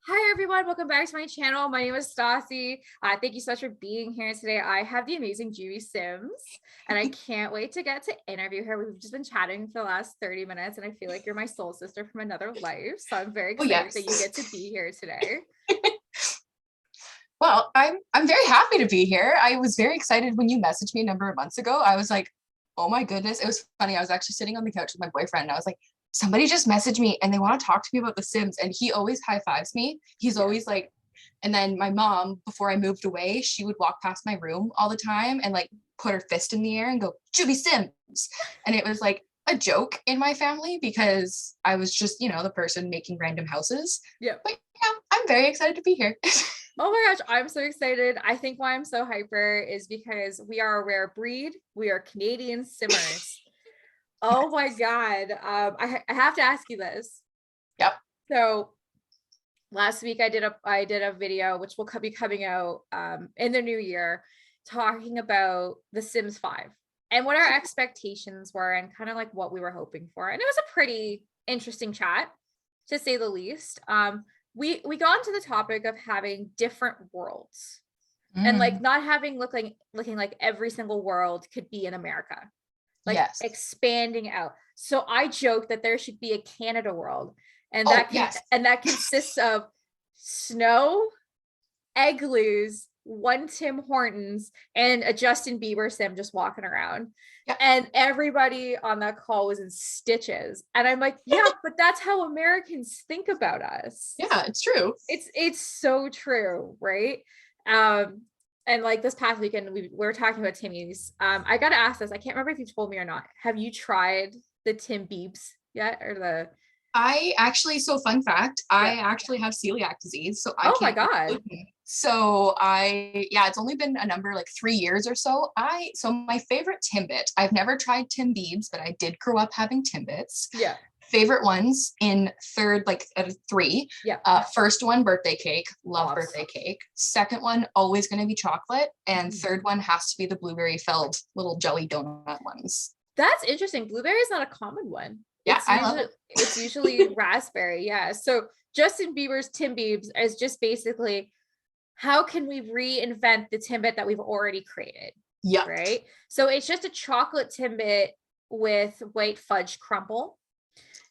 Hi everyone, welcome back to my channel. My name is Stassi. Thank you so much for being here today. I have the amazing Jubiesims, and I can't wait to get to interview her. We've just been chatting for the last 30 minutes, and I feel like you're my soul sister from another life. So I'm very Oh excited yes. that you get to be here today. Well, I'm very happy to be here. I was very excited when you messaged me a number of months ago. I was like, oh my goodness. It was funny. I was actually sitting on the couch with my boyfriend and I was like, somebody just messaged me and they want to talk to me about The Sims. And he always high fives me. He's Yeah. always like, and then my mom, before I moved away, she would walk past my room all the time and like put her fist in the air and go, Juby Sims. And it was like a joke in my family because I was just, the person making random houses. Yeah. But yeah, I'm very excited to be here. Oh my gosh, I'm so excited. I think why I'm so hyper is because we are a rare breed. We are Canadian simmers. Oh my God. I have to ask you this. Yep. So last week I did a video which will be coming out in the new year, talking about The Sims 5 and what our expectations were and kind of like what we were hoping for. And it was a pretty interesting chat, to say the least. We got into the topic of having different worlds and like not having looking like every single world could be in America, like Yes. expanding out. So I joke that there should be a Canada world, and Yes. that consists of snow, igloos, one Tim Hortons, and a Justin Bieber sim just walking around. Yep. And everybody on that call was in stitches. And I'm like, yeah, but that's how Americans think about us. Yeah, it's true. It's so true, right? And like this past weekend, we were talking about Timmy's. I gotta ask this. I can't remember if you told me or not. Have you tried the Tim Biebs yet, or the? I actually, so fun fact, I actually have celiac disease, so I Oh my can't eat God. gluten. So it's only been a number like 3 years or so. So my favorite Timbit, I've never tried Tim Biebs, but I did grow up having Timbits. Yeah. Favorite ones in third, like out of three. Yeah. First one, birthday cake. Love Awesome. birthday cake. Second one, always going to be chocolate. And third one has to be the blueberry filled little jelly donut ones. That's interesting. Blueberry is not a common one. Yeah, I love it. It's usually raspberry. Yeah. So Justin Bieber's Tim Biebs is just basically, how can we reinvent the Timbit that we've already created? Yeah. Right. So it's just a chocolate Timbit with white fudge crumble.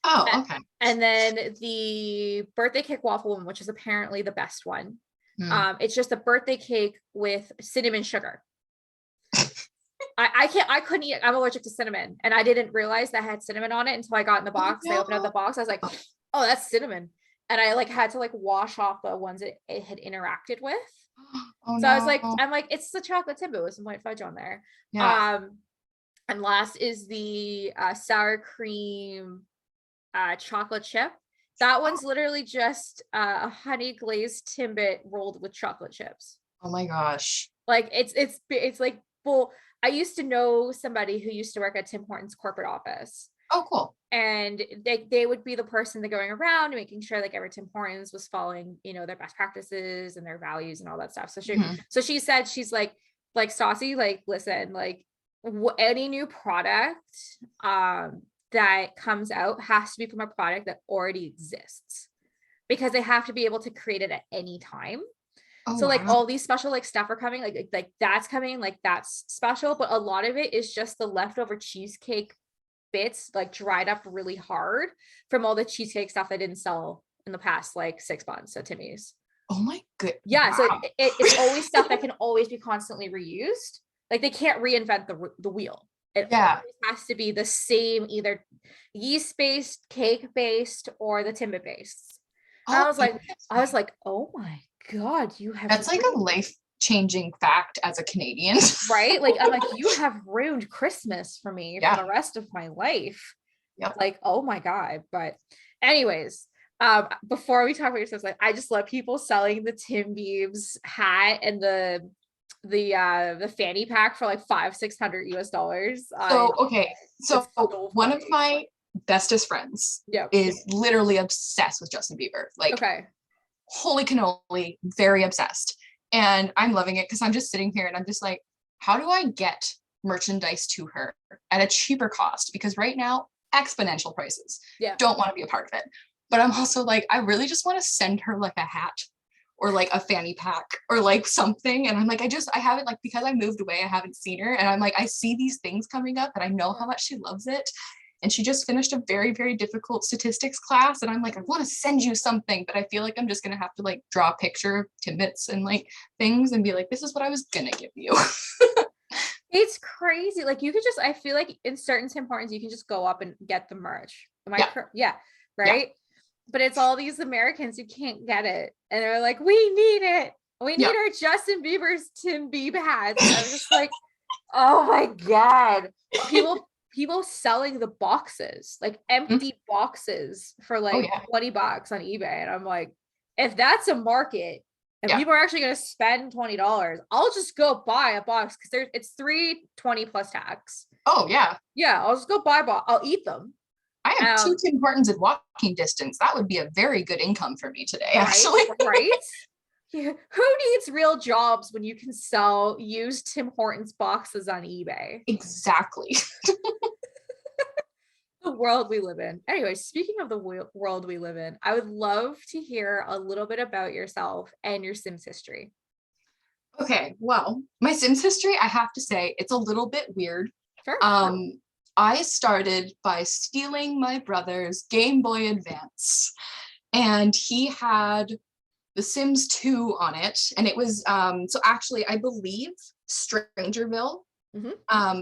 Oh, okay. And then the birthday cake waffle one, which is apparently the best one. It's just a birthday cake with cinnamon sugar. I couldn't eat it. I'm allergic to cinnamon, and I didn't realize that had cinnamon on it until I got in the box. I opened up the box. I was like, oh, that's cinnamon. And I like had to like wash off the ones it had interacted with. Oh, so I was like, I'm like, it's the chocolate Timbit with some white fudge on there. Yeah. And last is the sour cream chocolate chip. That one's literally just a honey glazed Timbit rolled with chocolate chips. Oh my gosh. Like it's like, well, I used to know somebody who used to work at Tim Hortons corporate office. Oh, cool. And they would be the person that going around and making sure like every Tim Hortons was following, their best practices and their values and all that stuff. So she said, she's like Stassi, like, listen, like any new product that comes out has to be from a product that already exists, because they have to be able to create it at any time. Oh, so like all these special like stuff are coming, like that's coming, like that's special, but a lot of it is just the leftover cheesecake bits, like dried up really hard from all the cheesecake stuff that didn't sell in the past like 6 months at Timmy's. Oh my good. Yeah. Wow. So it's always stuff that can always be constantly reused. Like they can't reinvent the wheel. It always has to be the same, either yeast-based, cake-based, or the Timbit based. I was like, oh my God, you have. That's like a life-changing fact as a Canadian. Right? Like, I'm like, you have ruined Christmas for me for the rest of my life. Yep. Like, oh my God. But anyways, before we talk about yourself, like, I just love people selling the Tim Biebs hat and the fanny pack for like $500-600 US. So one of my bestest friends is literally obsessed with Justin Bieber. Like, holy cannoli, very obsessed. And I'm loving it because I'm just sitting here and I'm just like, how do I get merchandise to her at a cheaper cost? Because right now, exponential prices. Don't want to be a part of it. but I'm also like, I really just want to send her like a hat or like a fanny pack or like something. And I'm like, I haven't, like, because I moved away, I haven't seen her. And I'm like, I see these things coming up and I know how much she loves it. And she just finished a very, very difficult statistics class. And I'm like, I want to send you something, but I feel like I'm just going to have to like draw a picture of Timbits and like things and be like, this is what I was going to give you. It's crazy. Like you could just, I feel like in certain Tim Hortons, you can just go up and get the merch. Am I correct? Yeah. Right. Yeah. But it's all these Americans who can't get it. And they're like, we need it. We need our Justin Bieber's Tim Bieb hats. I was just like, oh my God. People selling the boxes, like empty boxes for like $20 on eBay. And I'm like, if that's a market and people are actually going to spend $20, I'll just go buy a box because it's $3.20 plus tax. Oh yeah. Yeah. I'll just go buy a box. I'll eat them. I have 2 Tim Hortons in walking distance. That would be a very good income for me today, actually. Right? Yeah. Who needs real jobs when you can sell used Tim Hortons boxes on eBay? Exactly. The world we live in. Anyway, speaking of the world we live in, I would love to hear a little bit about yourself and your Sims history. Okay, well, my Sims history, I have to say, it's a little bit weird. Sure. I started by stealing my brother's Game Boy Advance, and he had The Sims 2 on it, and it was so actually I believe Strangerville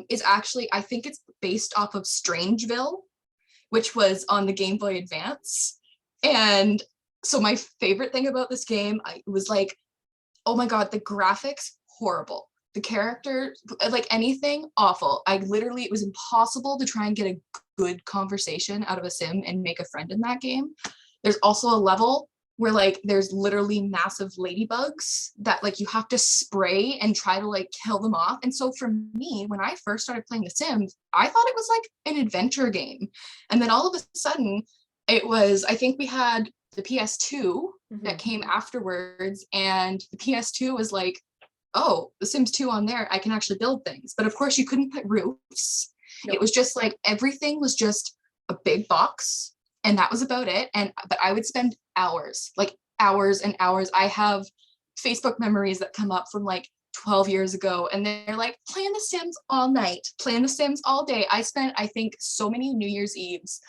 is actually, I think it's based off of Strangeville, which was on the Game Boy Advance. And so my favorite thing about this game, I was like, oh my God, the graphics horrible. The character, like anything, awful. It was impossible to try and get a good conversation out of a Sim and make a friend in that game. There's also a level where like there's literally massive ladybugs that like you have to spray and try to like kill them off. And so for me, when I first started playing The Sims, I thought it was like an adventure game. And then all of a sudden it was, I think we had the PS2 that came afterwards, and the PS2 was like, oh, The Sims 2 on there, I can actually build things. But of course you couldn't put roofs. Nope. It was just like, everything was just a big box and that was about it. But I would spend hours, like hours and hours. I have Facebook memories that come up from like 12 years ago and they're like, playing The Sims all night, playing The Sims all day. I spent, I think, so many New Year's Eves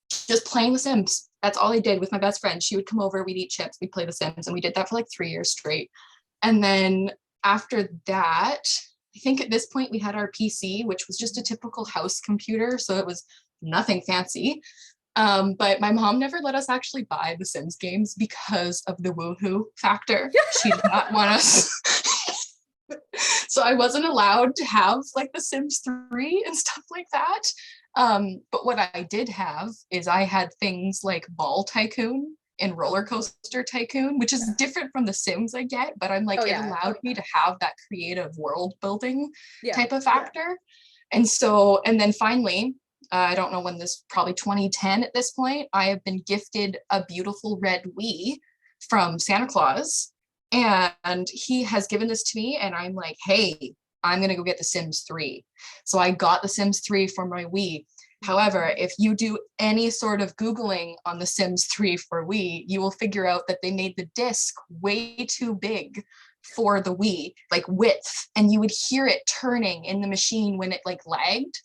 just playing The Sims. That's all I did with my best friend. She would come over, we'd eat chips, we'd play The Sims, and we did that for like 3 years straight. And then after that, I think at this point we had our PC, which was just a typical house computer. So it was nothing fancy. But my mom never let us actually buy The Sims games because of the woohoo factor. She did not want us. So I wasn't allowed to have like The Sims 3 and stuff like that. But what I did have is I had things like Ball Tycoon and Roller Coaster Tycoon, which is different from The Sims I get, but I'm like, it allowed me to have that creative world building type of factor. And so, and then finally, I don't know when this, probably 2010 at this point, I have been gifted a beautiful red Wii from Santa Claus. And he has given this to me and I'm like, hey, I'm going to go get The Sims 3. So I got The Sims 3 for my Wii. However, if you do any sort of Googling on The Sims 3 for Wii, you will figure out that they made the disc way too big for the Wii, like width, and you would hear it turning in the machine when it like lagged.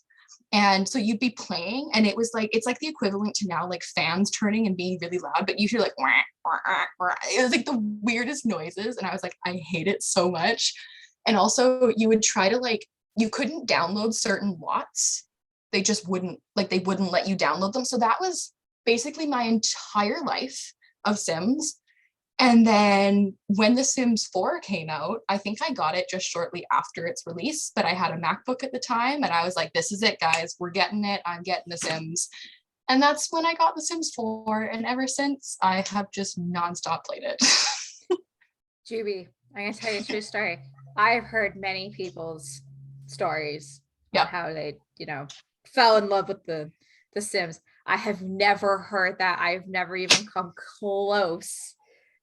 And so you'd be playing and it was like, it's like the equivalent to now like fans turning and being really loud, but you hear like, wah, wah, wah. It was like the weirdest noises. And I was like, I hate it so much. And also you would try to like, you couldn't download certain lots. They just wouldn't, like they wouldn't let you download them. So that was basically my entire life of Sims. And then when The Sims 4 came out, I think I got it just shortly after its release, but I had a MacBook at the time and I was like, this is it, guys, we're getting it. I'm getting The Sims. And that's when I got The Sims 4. And ever since I have just nonstop played it. Juby, I'm going to tell you a true story. I've heard many people's stories on how they, fell in love with the Sims. I have never heard that. I've never even come close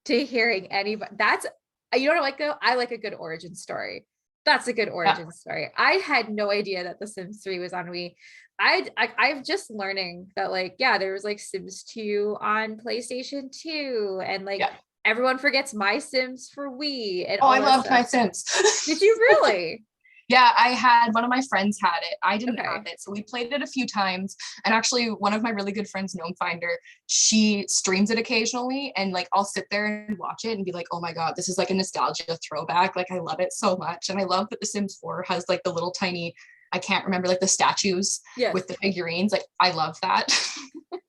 to hearing anybody. That's, you know what I like though? I like a good origin story. That's a good origin story. I had no idea that The Sims 3 was on Wii. I'm just learning that like, yeah, there was like Sims 2 on PlayStation 2 and like everyone forgets My Sims for Wii and I loved My Sims. Did you really? Yeah, I had one of my friends had it. I didn't have it. So we played it a few times. And actually one of my really good friends, Gnome Finder, she streams it occasionally and like I'll sit there and watch it and be like, oh my God, this is like a nostalgia throwback. Like I love it so much. And I love that The Sims 4 has like the little tiny, I can't remember, like the statues with the figurines. Like I love that.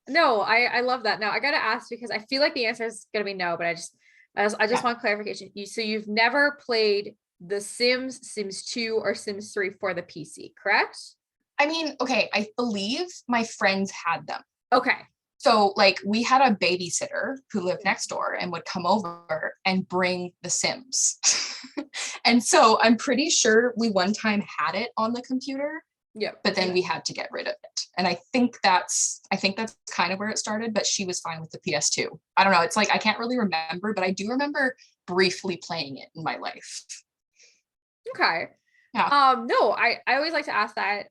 No, I love that. Now I gotta ask because I feel like the answer is gonna be no, but I just want clarification. So you've never played The Sims, Sims 2, or Sims 3 for the PC, correct? I mean, okay, I believe my friends had them. Okay. So like we had a babysitter who lived next door and would come over and bring The Sims. And so I'm pretty sure we one time had it on the computer. Yeah. But then we had to get rid of it. And I think that's kind of where it started, but she was fine with the PS2. I don't know. It's like, I can't really remember, but I do remember briefly playing it in my life. Okay. Yeah. No, I always like to ask that.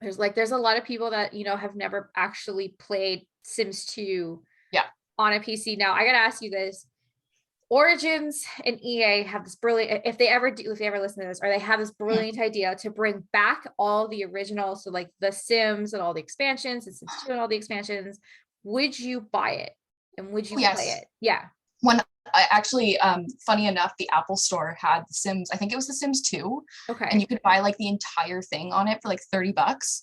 There's a lot of people that, you know, have never actually played Sims 2 on a PC. Now I got to ask you this. Origins and EA have this brilliant, if they ever listen to this, or they have this brilliant idea to bring back all the originals, so like The Sims and all the expansions, and Sims 2 and all the expansions, would you buy it? And would you play it? Yeah. When actually, funny enough, the Apple Store had The Sims, I think it was The Sims 2. Okay. And you could buy like the entire thing on it for like $30.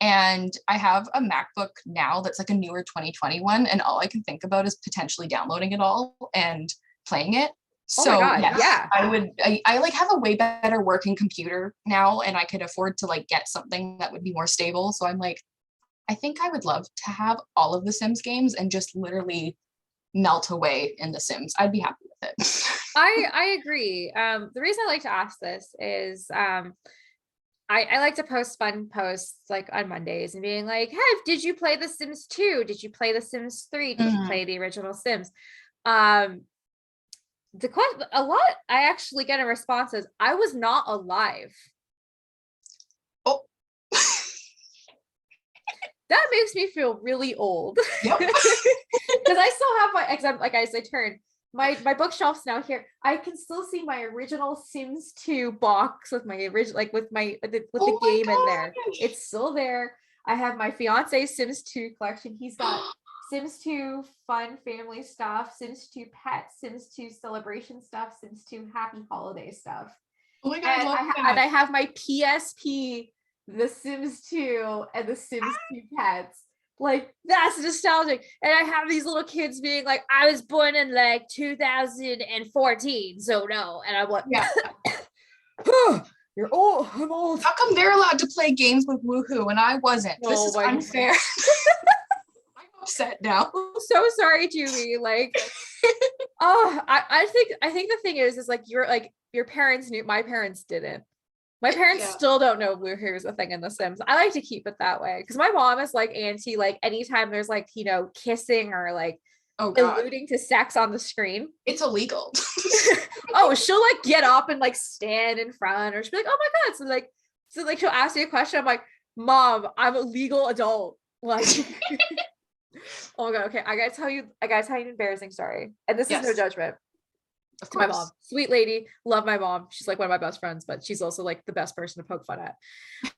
And I have a MacBook now that's like a newer 2021, and all I can think about is potentially downloading it all and playing it. So yes, I like have a way better working computer now, and I could afford to like get something that would be more stable. So I'm like, I think I would love to have all of the Sims games and just literally melt away in The Sims. I'd be happy with it. I agree. The reason I like to ask this is I like to post fun posts like on Mondays and being like, hey, did you play The Sims 2? Did you play The Sims 3? Did you play the original Sims? The question, a lot I actually get in responses, I was not alive. Oh. That makes me feel really old. Yep. Because I still have my exam, like as I turn, my bookshelf's now here. I can still see my original Sims 2 box with my original, like with the game in there. It's still there. I have my fiance's Sims 2 collection. He's got Sims 2 fun family stuff, Sims 2 pets, Sims 2 celebration stuff, Sims 2 happy holiday stuff. Oh my God, and I have my PSP, The Sims 2, and The Sims 2 pets. Like, that's nostalgic. And I have these little kids being like, I was born in like 2014, so no. And I'm like, oh, you're old. I'm old. How come they're allowed to play games with Woohoo and I wasn't? This is unfair. Upset now. So sorry, Julie. Like, oh, I think the thing is like your parents knew, my parents didn't. My parents still don't know Woohoo is a thing in The Sims. I like to keep it that way because my mom is like anti, like anytime there's like, you know, kissing or like alluding to sex on the screen, it's illegal. Oh, she'll like get up and like stand in front, or she'll be like, oh my God. So like she'll ask me a question. I'm like, Mom, I'm a legal adult. Like oh my God. Okay. I gotta tell you an embarrassing story. And this is no judgment. Of course. My mom, sweet lady, love my mom. She's like one of my best friends, but she's also like the best person to poke fun at.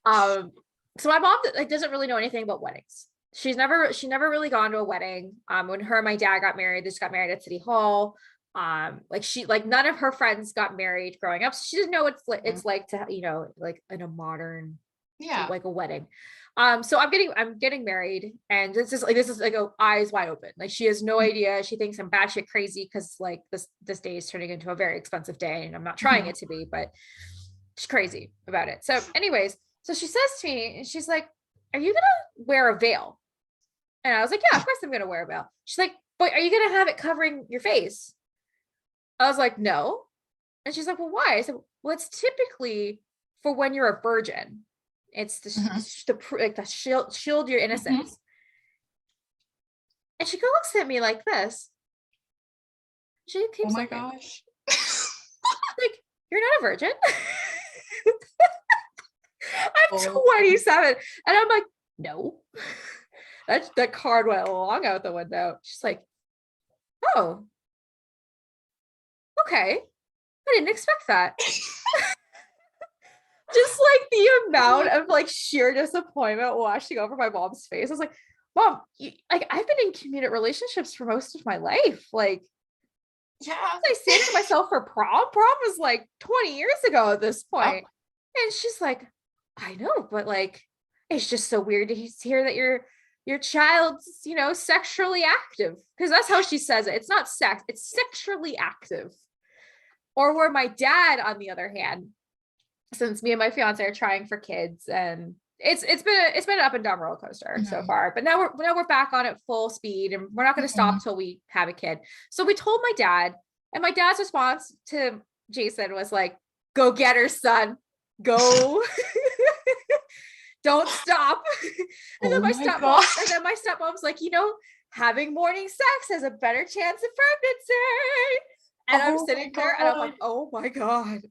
So my mom like doesn't really know anything about weddings. She never really gone to a wedding. When her and my dad got married, they just got married at City Hall. Like none of her friends got married growing up, so she doesn't know what it's like to, you know, like in a modern like a wedding. So I'm getting married, and this is like eyes wide open. Like she has no idea. She thinks I'm batshit crazy because like this day is turning into a very expensive day, and I'm not trying it to be, but she's crazy about it. So anyways, so she says to me, and she's like, are you gonna wear a veil? And I was like, yeah, of course I'm gonna wear a veil. She's like, but are you gonna have it covering your face? I was like, no. And she's like, well, why? I said, well, it's typically for when you're a virgin. It's the shield your innocence. And she looks at me like this. She keeps my gosh. like, you're not a virgin. I'm 27. And I'm like, no. That card went long out the window. She's like, oh, okay. I didn't expect that. Just like the amount of like sheer disappointment washing over my mom's face. I was like, Mom, like I've been in committed relationships for most of my life. Like, yeah, I saved myself for prom. Prom was like 20 years ago at this point. And she's like, I know, but like, it's just so weird to hear that your child's, you know, sexually active. Because that's how she says it. It's not sex, it's sexually active. Or where my dad, on the other hand, since me and my fiance are trying for kids, and it's been an up and down roller coaster so far, but now we're back on it full speed, and we're not going to stop till we have a kid. So we told my dad, and my dad's response to Jason was like, go get her, son, go. Don't stop. And then my stepmom's like, you know, having morning sex has a better chance of pregnancy. And I'm sitting there and I'm like, oh my God.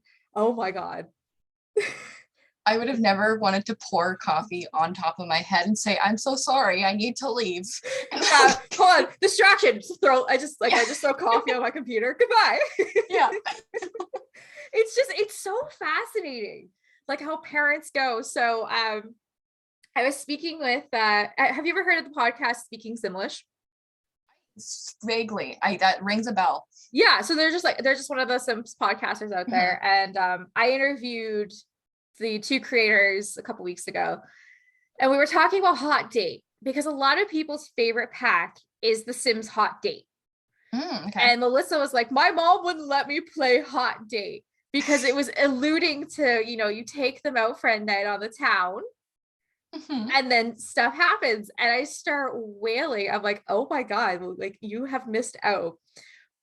I would have never wanted to pour coffee on top of my head and say, I'm so sorry, I need to leave. Yeah, hold on, distraction. I just throw coffee on my computer. Goodbye. Yeah. It's so fascinating, like how parents go. So I was speaking with have you ever heard of the podcast Speaking Simlish? Vaguely. That rings a bell. Yeah, so they're just one of the Sims podcasters out there. And I interviewed the two creators a couple weeks ago, and we were talking about hot date, because a lot of people's favorite pack is the Sims hot date. Okay. And Melissa was like, my mom wouldn't let me play hot date because it was alluding to, you know, you take them out for a night on the town. And then stuff happens, and I start wailing. I'm like, oh my God, like you have missed out.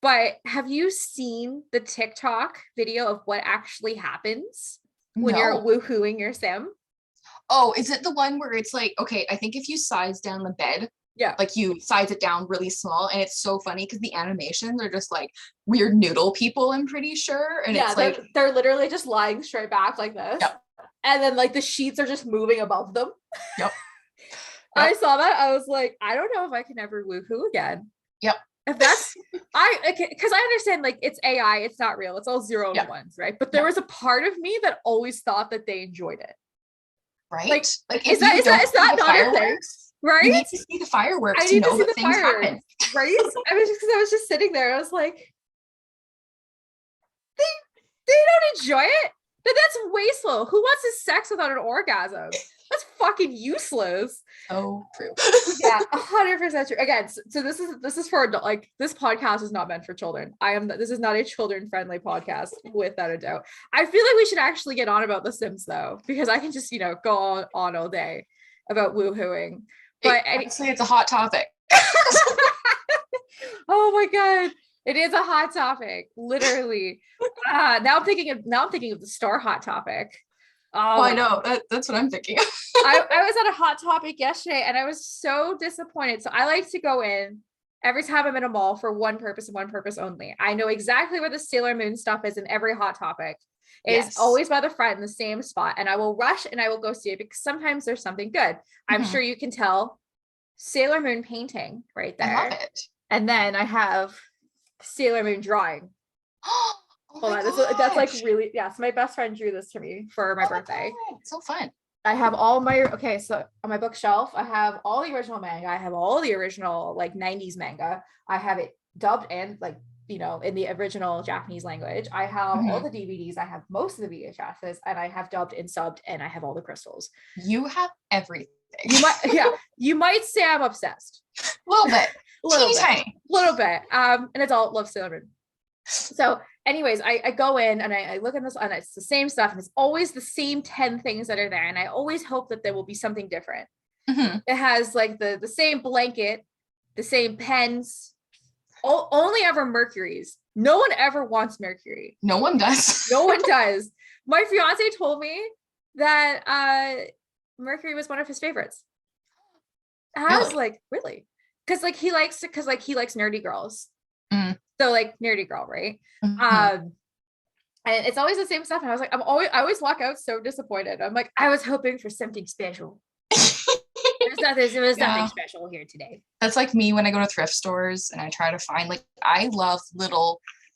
But have you seen the TikTok video of what actually happens when you're woohooing your sim? Oh, is it the one where it's like, okay, I think if you size down the bed, like you size it down really small, and it's so funny because the animations are just like weird noodle people, I'm pretty sure. And it's like they're literally just lying straight back like this. Yep. And then like the sheets are just moving above them. Yep. I saw that. I was like, I don't know if I can ever woohoo again. Yep. If that's because I understand like it's AI, it's not real, it's all zero and ones, right? But there was a part of me that always thought that they enjoyed it. Right? Like is that not a thing? Right? You need to see the fireworks to know that things happen. Right? I was just sitting there. I was like, they don't enjoy it. But that's wasteful. Who wants to sex without an orgasm? That's fucking useless. Oh, true. Yeah, 100% true. Again, so this is for adult. Like this podcast is not meant for children. This is not a children-friendly podcast, without a doubt. I feel like we should actually get on about The Sims though, because I can just go on all day about woohooing. But honestly, it's a hot topic. Oh my God. It is a hot topic, literally. Now I'm thinking of the star hot topic. Oh, I know. That's what I'm thinking. I was at a hot topic yesterday, and I was so disappointed. So I like to go in every time I'm in a mall for one purpose and one purpose only. I know exactly where the Sailor Moon stuff is in every hot topic. It's always by the front in the same spot, and I will rush and I will go see it because sometimes there's something good. I'm sure you can tell Sailor Moon painting right there. I love it. And then I have Sailor Moon drawing. Hold on, that's like really, yes, my best friend drew this to me for my birthday. So fun. I have all my, so on my bookshelf, I have all the original manga. I have all the original like 90s manga. I have it dubbed and like, you know, in the original Japanese language. I have all the DVDs. I have most of the VHSs, and I have dubbed and subbed, and I have all the crystals. You have everything. You might say I'm obsessed. A little bit. Little bit. An adult loves Sailor Moon. So anyways, I go in and I look at this, and it's the same stuff, and it's always the same 10 things that are there. And I always hope that there will be something different. It has like the same blanket, the same pens, only ever Mercury's. No one ever wants Mercury. No one does. No one does. My fiance told me that Mercury was one of his favorites. And I was like, really? Because he likes nerdy girls. So like nerdy girl, right? And it's always the same stuff. And I was like, I always walk out so disappointed. I'm like, I was hoping for something special. There was nothing special here today. That's like me when I go to thrift stores and I try to find, like, I love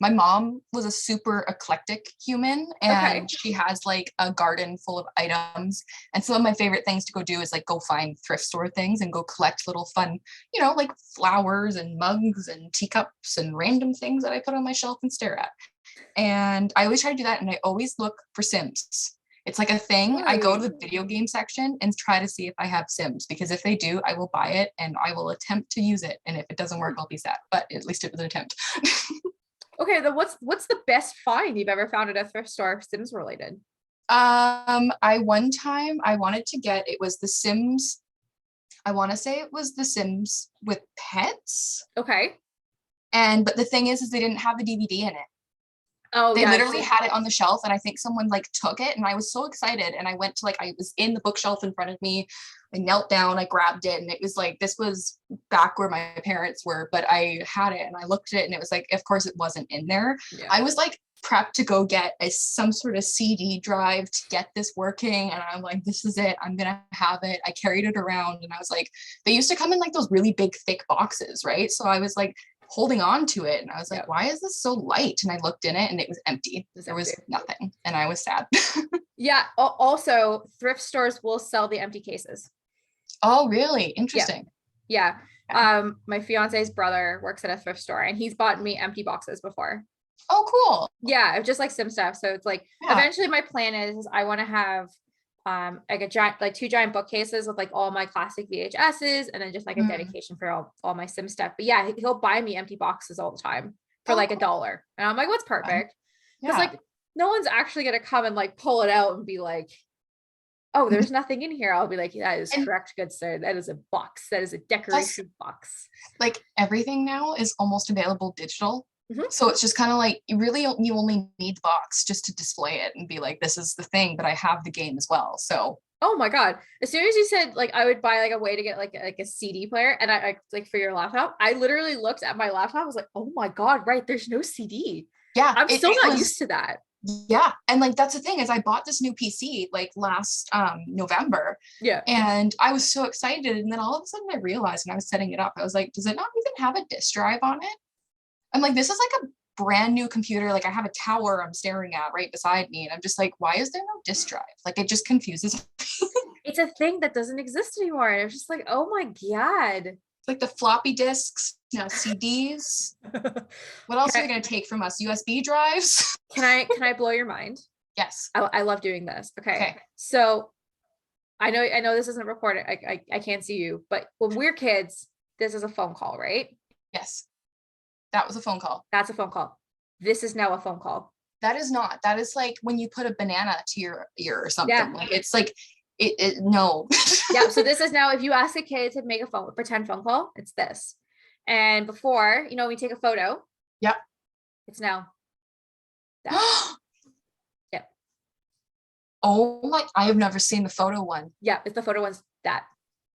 my mom was a super eclectic human, and she has like a garden full of items. And some of my favorite things to go do is like go find thrift store things and go collect little fun, like flowers and mugs and teacups and random things that I put on my shelf and stare at. And I always try to do that. And I always look for Sims. It's like a thing. I go to the video game section and try to see if I have Sims, because if they do, I will buy it and I will attempt to use it. And if it doesn't work, I'll be sad, but at least it was an attempt. Okay, then what's the best find you've ever found at a thrift store Sims related? One time I wanted to get, it was The Sims. I want to say it was The Sims with pets. Okay. But the thing is they didn't have the DVD in it. Oh, they literally had it on the shelf, and I think someone like took it, and I was so excited, and I went to I was in the bookshelf in front of me. I knelt down, I grabbed it, and it was like, this was back where my parents were, but I had it and I looked at it and it was like, of course it wasn't in there. Yeah. I was like prepped to go get some sort of CD drive to get this working, and I'm like, this is it, I'm gonna have it. I carried it around, and I was like, they used to come in like those really big thick boxes, right? So I was like holding on to it, and I was like, why is this so light? And I looked in it and it was empty. There was nothing, and I was sad. Yeah. Also, thrift stores will sell the empty cases. Oh, really? Interesting. Yeah. My fiance's brother works at a thrift store, and he's bought me empty boxes before. Oh, cool. Yeah, just like Sim stuff. So it's like, eventually my plan is I want to have like a giant, like 2 giant bookcases with like all my classic VHSs, and then just like a dedication for all my Sim stuff. But yeah, he'll buy me empty boxes all the time for like $1. And I'm like, what's perfect? Because like no one's actually gonna come and like pull it out and be like, oh, there's nothing in here. I'll be like, that is correct, good sir. That is a box. That is a decoration box. Like everything now is almost available digital. So it's just kind of like, you only need the box just to display it and be like, this is the thing, but I have the game as well. So oh my God. As soon as you said like I would buy like a way to get like a CD player, and I like for your laptop, I literally looked at my laptop. I was like, oh my God, right, there's no CD. Yeah. I'm still not used to that. Yeah. And like, that's the thing is I bought this new PC like last November. Yeah. And I was so excited. And then all of a sudden I realized when I was setting it up, I was like, does it not even have a disk drive on it? I'm like, this is like a brand new computer. Like I have a tower I'm staring at right beside me. And I'm just like, why is there no disk drive? Like it just confuses me. It's a thing that doesn't exist anymore. And it's just like, oh my God. Like the floppy disks, CDs. What else are you going to take from us? USB drives? Can I blow your mind? Yes. I love doing this. Okay. So I know this isn't recorded. I can't see you, but when we're kids, this is a phone call, right? Yes. That was a phone call. That's a phone call. This is now a phone call. That is not. That is like when you put a banana to your ear or something. Yeah. Like it's like no. Yeah. So this is now, if you ask a kid to make a pretend phone call, it's this. And before, we take a photo. Yep. It's now that. Yep. Oh my, I have never seen the photo one. Yeah, it's the photo one's that.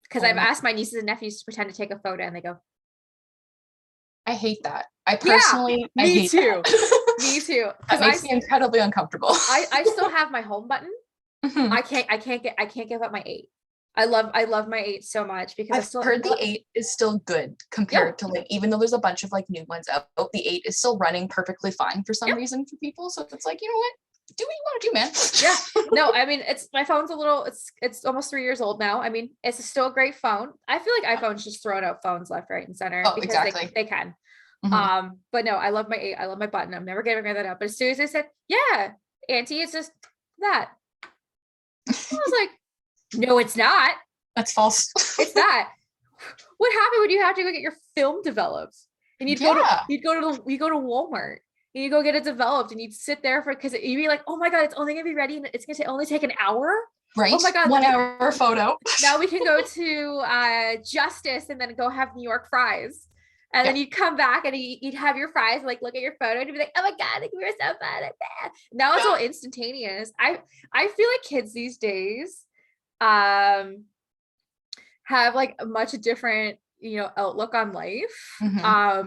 Because I've asked my nieces and nephews to pretend to take a photo, and they go, I hate that. I personally, me I hate too. That. Me too. That makes me incredibly uncomfortable. I still have my home button. Mm-hmm. I can't give up my 8. I love my 8 so much because I've heard the 8 is still good compared to like, even though there's a bunch of like new ones out, the 8 is still running perfectly fine for some reason for people. So it's like, you know what? Do what you want to do, man. Yeah. No, I mean, my phone's it's almost 3 years old now. I mean, it's still a great phone. I feel like iPhone's just throwing out phones left, right, and center because exactly. they can. Mm-hmm. But no, I love my 8. I love my button. I'm never giving that up. But as soon as I said, yeah, Auntie, it's just that. I was like, no, it's not. That's false. It's not. What happened when you have to go get your film developed? And you'd go to Walmart and you go get it developed, and you'd sit there because you'd be like, oh my God, it's only gonna be ready and it's gonna only take an hour. Right. Oh my God. 1 hour photo. Now we can go to Justice and then go have New York fries. And then you'd come back and you'd have your fries, like look at your photo and be like, oh my God, like, we were so fun. Now it's all instantaneous. I feel like kids these days have like a much different outlook on life.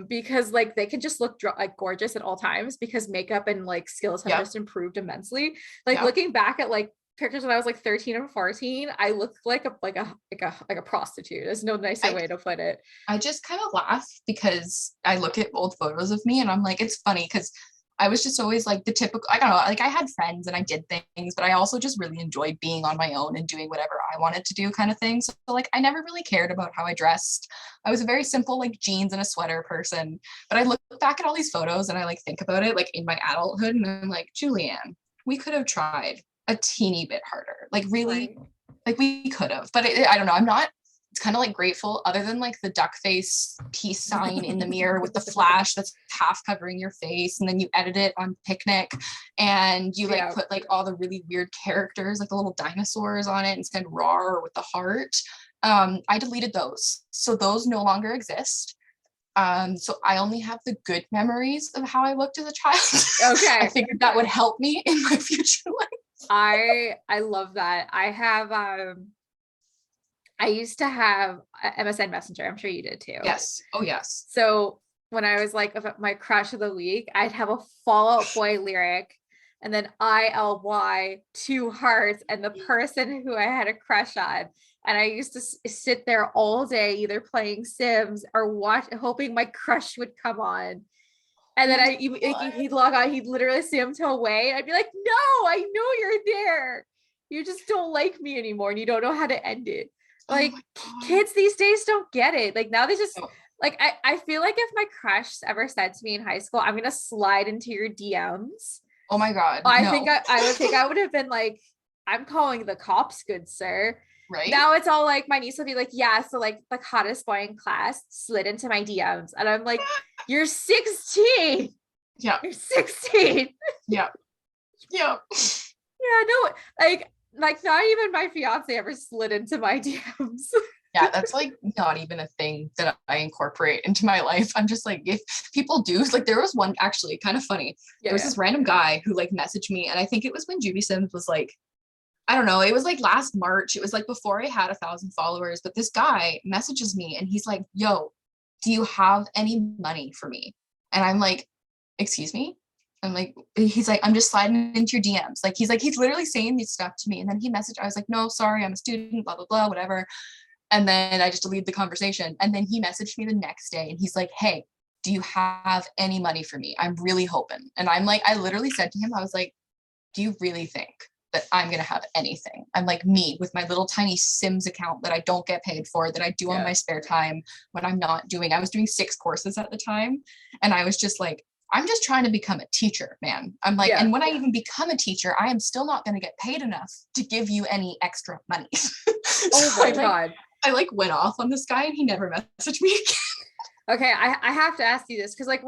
Because like they can just look like gorgeous at all times because makeup and like skills have just improved immensely. Like looking back at like pictures when I was like 13 and 14, I looked like a prostitute. There's no nicer way to put it. I just kind of laugh because I look at old photos of me and I'm like, it's funny because I was just always like the typical, I don't know, like I had friends and I did things, but I also just really enjoyed being on my own and doing whatever I wanted to do kind of thing. So like, I never really cared about how I dressed. I was a very simple, like jeans and a sweater person, but I look back at all these photos and I like think about it like in my adulthood and I'm like, Julianne, we could have tried a teeny bit harder. Like really, like we could have, but I don't know. I'm not, it's kind of like grateful other than like the duck face peace sign in the mirror with the flash that's half covering your face. And then you edit it on Picnic and you like put like all the really weird characters, like the little dinosaurs on it instead of raw with the heart. I deleted those. So those no longer exist. So I only have the good memories of how I looked as a child. Okay. I figured that would help me in my future life. I love that. I used to have MSN Messenger. I'm sure you did too. Yes. Oh, yes. So when I was like my crush of the week, I'd have a Fall Out Boy lyric and then ILY 2 hearts and the person who I had a crush on. And I used to sit there all day, either playing Sims or hoping my crush would come on. And then he'd log on, he'd literally see him to away. I'd be like, no, I know you're there. You just don't like me anymore and you don't know how to end it. Like kids these days don't get it. Like now they just like, I feel like if my crush ever said to me in high school, I'm going to slide into your DMs. Oh my God. I think I would have been like, I'm calling the cops, good sir. Right. Now it's all like, my niece will be like, yeah, so like the hottest boy in class slid into my DMs. And I'm like, you're 16. Yeah. You're 16. Yeah. Yeah. Yeah, no, like not even my fiance ever slid into my DMs. Yeah, that's like not even a thing that I incorporate into my life. I'm just like, if people do, like there was one actually kind of funny. There was this random guy who like messaged me and I think it was when Jubiesims was like, I don't know, it was like last March. It was like before I had 1,000 followers, but this guy messages me and he's like, yo, do you have any money for me? And I'm like, excuse me? I'm like, he's like, I'm just sliding into your DMs. Like, he's literally saying this stuff to me. And then he messaged, I was like, no, sorry, I'm a student, blah, blah, blah, whatever. And then I just deleted the conversation. And then he messaged me the next day and he's like, hey, do you have any money for me? I'm really hoping. And I'm like, I literally said to him, I was like, do you really think that I'm going to have anything? I'm like me with my little tiny Sims account that I don't get paid for, that I do on my spare time when I'm not doing, I was doing 6 courses at the time. And I was just like, I'm just trying to become a teacher, man. I'm like, and when I even become a teacher, I am still not going to get paid enough to give you any extra money. Oh my God. I like went off on this guy and he never messaged me again. Okay, I have to ask you this because like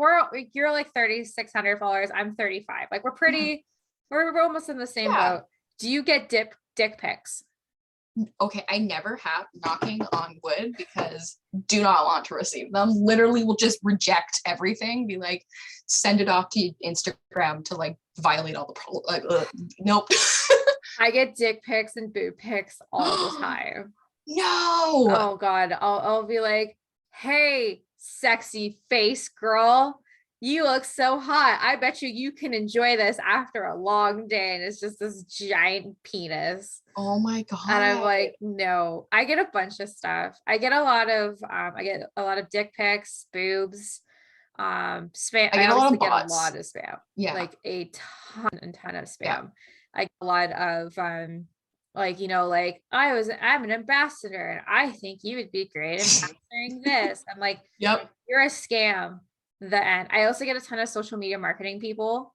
you're like 3,600 followers. I'm 35. Like we're almost in the same boat. Do you get dick pics? Okay, I never have, knocking on wood, because do not want to receive them. Literally will just reject everything, be like, send it off to Instagram to like violate all the nope. I get dick pics and boob pics all the time. No. Oh God. I'll be like, hey, sexy face girl, you look so hot. I bet you can enjoy this after a long day. And it's just this giant penis. Oh my God. And I'm like, no. I get a bunch of stuff. I get a lot of dick pics, boobs, spam. I get a lot of bots. Get a lot of spam. Yeah. Like a ton of spam. Yeah. I get a lot of like, like I'm an ambassador and I think you would be great ambassadoring this. I'm like, yep, you're a scam. The end. I also get a ton of social media marketing people.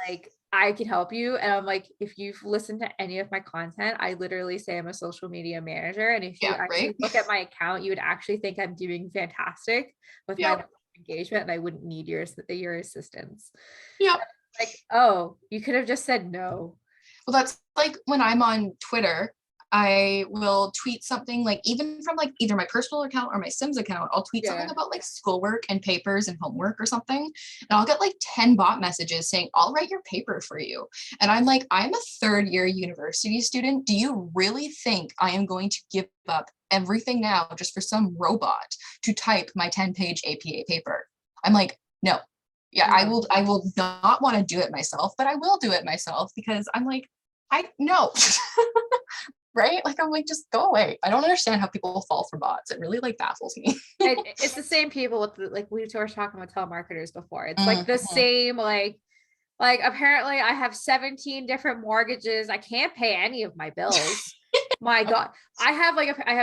Like, I can help you. And I'm like, if you've listened to any of my content, I literally say I'm a social media manager. And if you actually look at my account, you would actually think I'm doing fantastic with my engagement and I wouldn't need your assistance. Yeah. Like, oh, you could have just said no. Well, that's like when I'm on Twitter, I will tweet something like even from like either my personal account or my Sims account, I'll tweet something about like schoolwork and papers and homework or something. And I'll get like 10 bot messages saying, I'll write your paper for you. And I'm like, I'm a 3rd year university student. Do you really think I am going to give up everything now just for some robot to type my 10-page APA paper. I'm like, no. Yeah, I will not want to do it myself, but I will do it myself because I'm like, I know. Right? Like, I'm like, just go away. I don't understand how people fall for bots. It really like baffles me. It's the same people with the, like we were talking about telemarketers before. It's like the same, like apparently I have 17 different mortgages. I can't pay any of my bills. My God, I have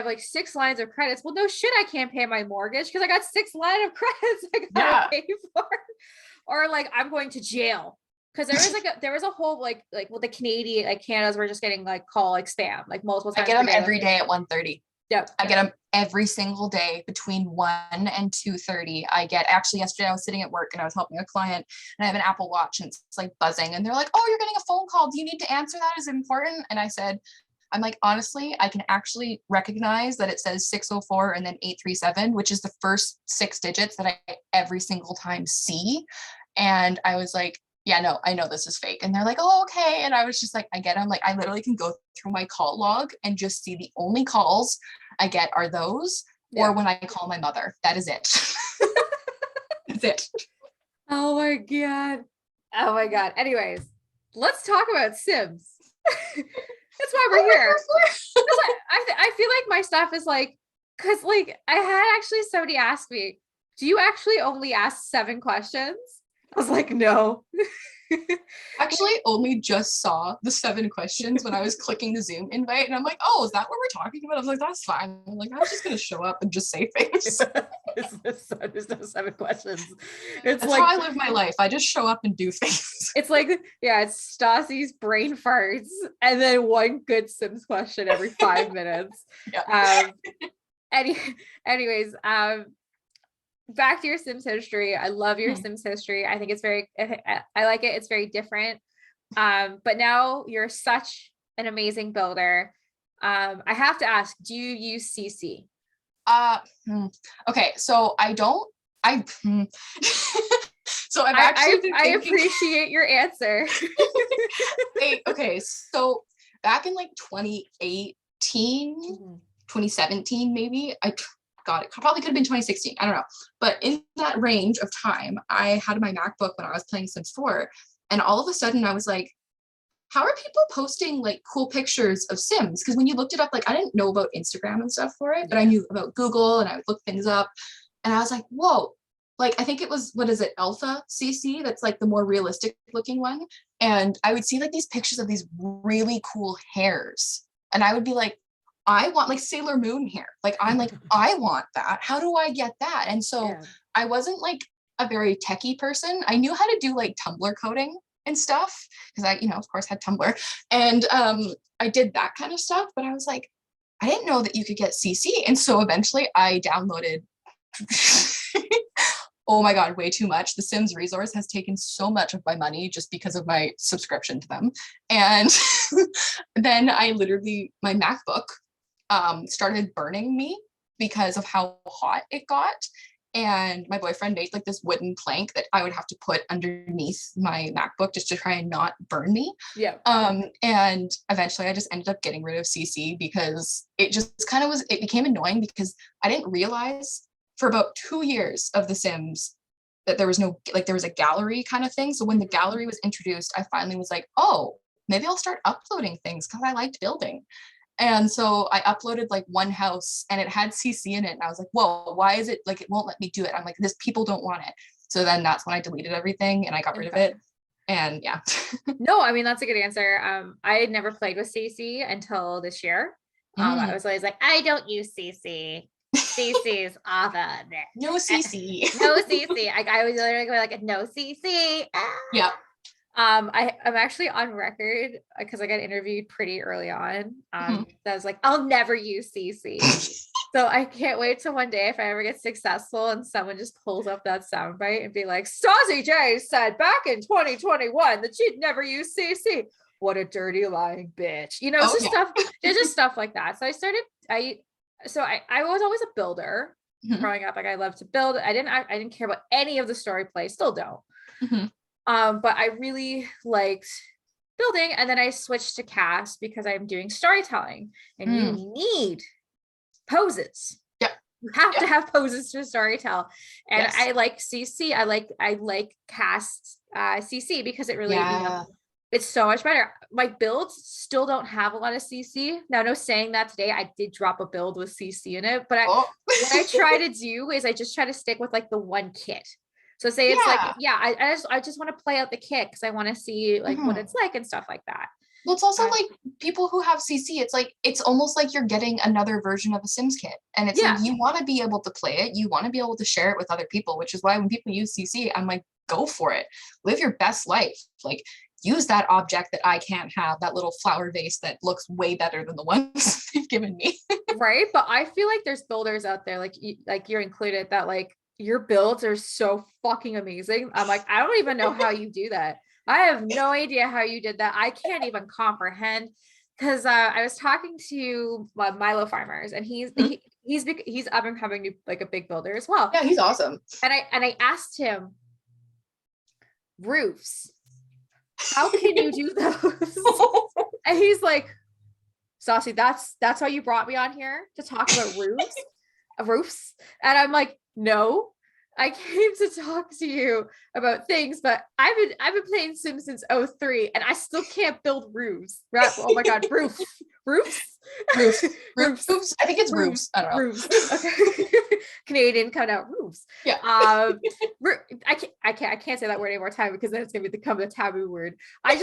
like 6 lines of credits. Well, no shit, I can't pay my mortgage because I got 6 lines of credits I gotta pay for. Or like I'm going to jail. Because there was a whole like with the Canadian, like Canada's were just getting like call like spam like multiple times. I get them every day at 1:30. Yep. I get them every single day between 1 and 2:30. I get, actually yesterday I was sitting at work and I was helping a client and I have an Apple Watch and it's like buzzing and they're like, oh, you're getting a phone call. Do you need to answer that? Is it important? And I said, I'm like, honestly, I can actually recognize that it says 604 and then 837, which is the first 6 digits that I every single time see. And I was like, yeah, no, I know this is fake. And they're like, oh, okay. And I was just like, I get them. Like, I literally can go through my call log and just see the only calls I get are those, or when I call my mother. That is it. That's it. Oh my God. Oh my God. Anyways, let's talk about Sims. That's why we're here. I feel like my stuff is like, because like I had actually somebody ask me, do you actually only ask 7 questions? I was like, no. Actually, only just saw the 7 questions when I was clicking the Zoom invite, and I'm like, oh, is that what we're talking about? I was like, that's fine. I'm like, I was just gonna show up and just say things. There's no 7 questions. That's like how I live my life. I just show up and do things. It's like, yeah, it's Stassi's brain farts, and then 1 good Sims question every 5 minutes. Yeah. Anyways, back to your Sims history. I love your Sims history. I think it's I like it. It's very different. But now you're such an amazing builder. I have to ask, do you use CC? Okay, so so I appreciate your answer. Okay, so back in like 2018, 2017, maybe, God, it probably could have been 2016. I don't know. But in that range of time, I had my MacBook when I was playing Sims 4. And all of a sudden I was like, how are people posting like cool pictures of Sims? Because when you looked it up, like I didn't know about Instagram and stuff for it, but I knew about Google and I would look things up. And I was like, whoa, like I think it was, what is it, Alpha CC? That's like the more realistic looking one. And I would see like these pictures of these really cool hairs. And I would be like, I want like Sailor Moon hair. Like, I'm like, I want that. How do I get that? And so I wasn't like a very techie person. I knew how to do like Tumblr coding and stuff because I, of course had Tumblr. And I did that kind of stuff, but I was like, I didn't know that you could get CC. And so eventually I downloaded, oh my God, way too much. The Sims resource has taken so much of my money just because of my subscription to them. And then I literally, my MacBook started burning me because of how hot it got. And my boyfriend made like this wooden plank that I would have to put underneath my MacBook just to try and not burn me. Yeah. And eventually I just ended up getting rid of CC because it just kind of it became annoying because I didn't realize for about 2 years of The Sims that there was no, like there was a gallery kind of thing. So when the gallery was introduced, I finally was like, oh, maybe I'll start uploading things because I liked building. And so I uploaded like one house and it had CC in it. And I was like, whoa, why is it like, it won't let me do it? I'm like, this, people don't want it. So then that's when I deleted everything and I got rid of it. And yeah. No, I mean, that's a good answer. I had never played with CC until this year. I was always like, I don't use CC. CC's off of it. No CC. No CC. I was literally going like, no CC. Yeah. I'm actually on record because I got interviewed pretty early on. That was like, I'll never use CC. So I can't wait till one day if I ever get successful and someone just pulls up that soundbite and be like, Stassi J said back in 2021 that she'd never use CC. What a dirty lying bitch. Stuff. There's just stuff like that. So I was always a builder growing up. Like I loved to build. I didn't care about any of the story play. Still don't. But I really liked building, and then I switched to cast because I'm doing storytelling, and you need poses. You have to have poses for storytell. And Yes. I like CC. I like cast CC because it really, it's so much better. My builds still don't have a lot of CC. Now, no saying that today, I did drop a build with CC in it, but what I try to do is I just try to stick with like the one kit. So say it's like, I just want to play out the kit because I want to see like what it's like and stuff like that. Well, it's also like people who have CC, it's like, it's almost like you're getting another version of a Sims kit. And it's like, you want to be able to play it. You want to be able to share it with other people, which is why when people use CC, I'm like, go for it. Live your best life. Like, use that object that I can't have, that little flower vase that looks way better than the ones they've given me. Right. But I feel like there's builders out there, like you're included, that like your builds are so fucking amazing. I'm like, I don't even know how you do that. I have no idea how you did that. I can't even comprehend, because I was talking to Milo Farmers, and he's up and coming, like a big builder as well. Yeah, he's awesome. And I asked him, roofs, how can you do those? And he's like, Saucy, that's how you brought me on here to talk about roofs? And I'm like, no, I came to talk to you about things, but I've been playing Sims since 2003, and I still can't build roofs. Right? Oh my god, roofs. I think it's roofs. I don't know. Roofs. Okay. Canadian cut out roofs. Yeah. I can't say that word any more time, because then it's gonna become a taboo word. I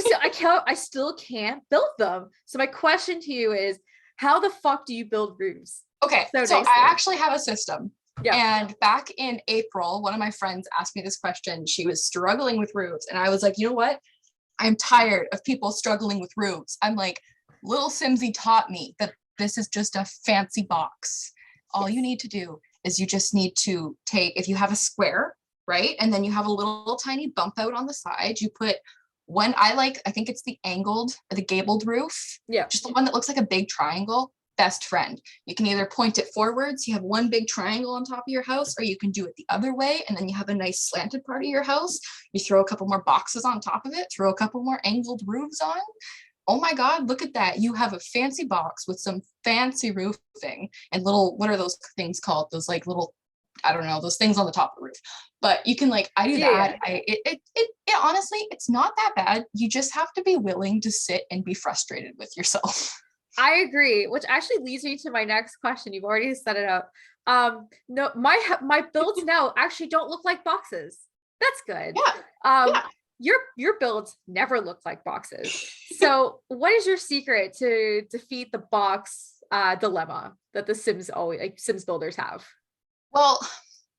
still can't build them. So my question to you is, how the fuck do you build roofs? Okay, so I actually have a system. Yeah. And back in April, one of my friends asked me this question. She was struggling with roofs, and I was like, you know what? I'm tired of people struggling with roofs. I'm like, little Simsy taught me that this is just a fancy box. All you need to do is you just need to take, if you have a square, right? And then you have a little tiny bump out on the side, you put one, I think it's the gabled roof. Yeah. Just the one that looks like a big triangle. Best friend. You can either point it forwards, you have one big triangle on top of your house, or you can do it the other way, and then you have a nice slanted part of your house. You throw a couple more boxes on top of it, throw a couple more angled roofs on. Oh my god, look at that. You have a fancy box with some fancy roofing and little, what are those things called? Those like little, I don't know, those things on the top of the roof. But you can like, I do that. It honestly, it's not that bad. You just have to be willing to sit and be frustrated with yourself. I agree, which actually leads me to my next question. You've already set it up. No, my builds now actually don't look like boxes. That's good. Yeah. Your builds never look like boxes. So what is your secret to defeat the box dilemma that the Sims builders have? Well,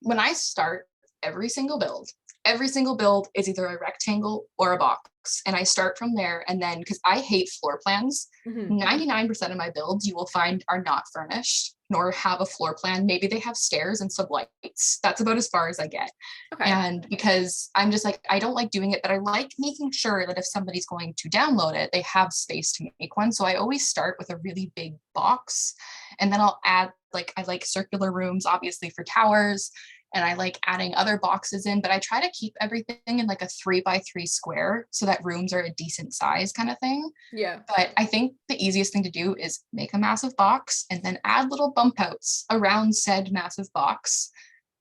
when I start every single build is either a rectangle or a box. And I start from there. And then, because I hate floor plans, 99% of my builds you will find are not furnished, nor have a floor plan. Maybe they have stairs and some lights. That's about as far as I get. Okay. And because I'm just like, I don't like doing it, but I like making sure that if somebody's going to download it, they have space to make one. So I always start with a really big box. And then I'll add, I like circular rooms, obviously, for towers. And I like adding other boxes in, but I try to keep everything in like a 3x3 square so that rooms are a decent size kind of thing. Yeah. But I think the easiest thing to do is make a massive box and then add little bump outs around said massive box.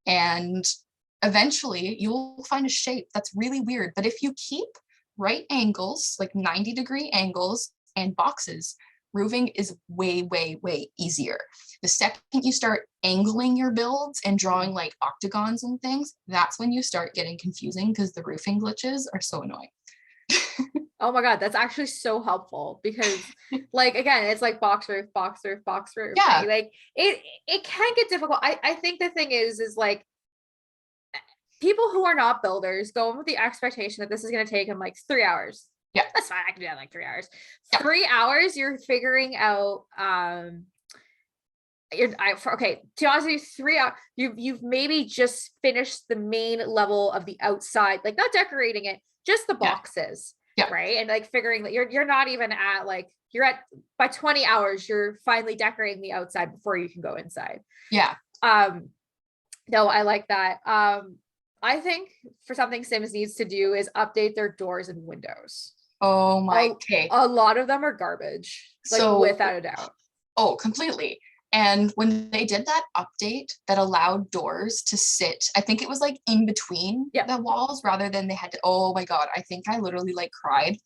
And eventually you'll find a shape that's really weird. But if you keep right angles, like 90-degree angles and boxes, roofing is way, way, way easier. The second you start angling your builds and drawing like octagons and things, that's when you start getting confusing, because the roofing glitches are so annoying. Oh my god, that's actually so helpful, because like, again, it's like box roof. Yeah. Right? Like it can get difficult. I think the thing is like, people who are not builders go in with the expectation that this is going to take them like 3 hours. Yeah, that's fine. I can do that in like 3 hours. Yeah. 3 hours, you're figuring out. Okay. To honestly, 3 hours. You've maybe just finished the main level of the outside, like not decorating it, just the boxes. Yeah. Right. And like figuring that you're not even at like, you're at, by 20 hours, you're finally decorating the outside before you can go inside. Yeah. No, I like that. I think for something Sims needs to do is update their doors and windows. Oh my, okay. A lot of them are garbage, like, so, without a doubt. Oh, completely. And when they did that update that allowed doors to sit, I think it was like in between the walls rather than they had to, oh my God, I think I literally like cried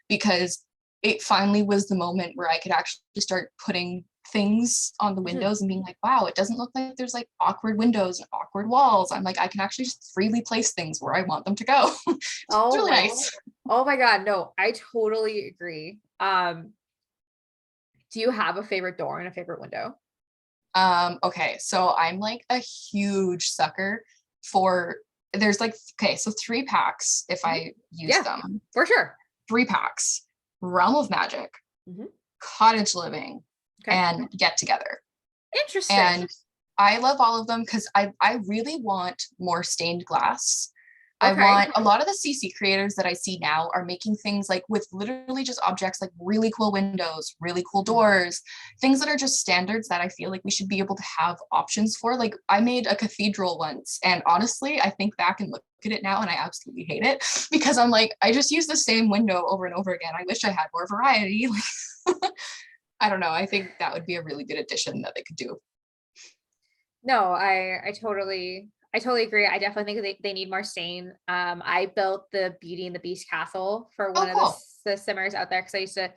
because it finally was the moment where I could actually start putting things on the windows and being like, wow, it doesn't look like there's like awkward windows and awkward walls. I'm like, I can actually just freely place things where I want them to go. It's really nice. Oh my God. No, I totally agree. Do you have a favorite door and a favorite window? Okay, so I'm like a huge sucker for there's like okay, so 3 packs if I use them. For sure. 3 packs. Realm of Magic, Cottage Living, and Get Together. Interesting. And I love all of them because I really want more stained glass. I want a lot of the CC creators that I see now are making things like with literally just objects like really cool windows, really cool doors, things that are just standards that I feel like we should be able to have options for. Like I made a cathedral once, and honestly, I think back and look at it now and I absolutely hate it because I'm like, I just use the same window over and over again. I wish I had more variety. I don't know. I think that would be a really good addition that they could do. No, I totally agree. I definitely think they need more stain. I built the Beauty and the Beast castle for one of the simmers out there because I used to,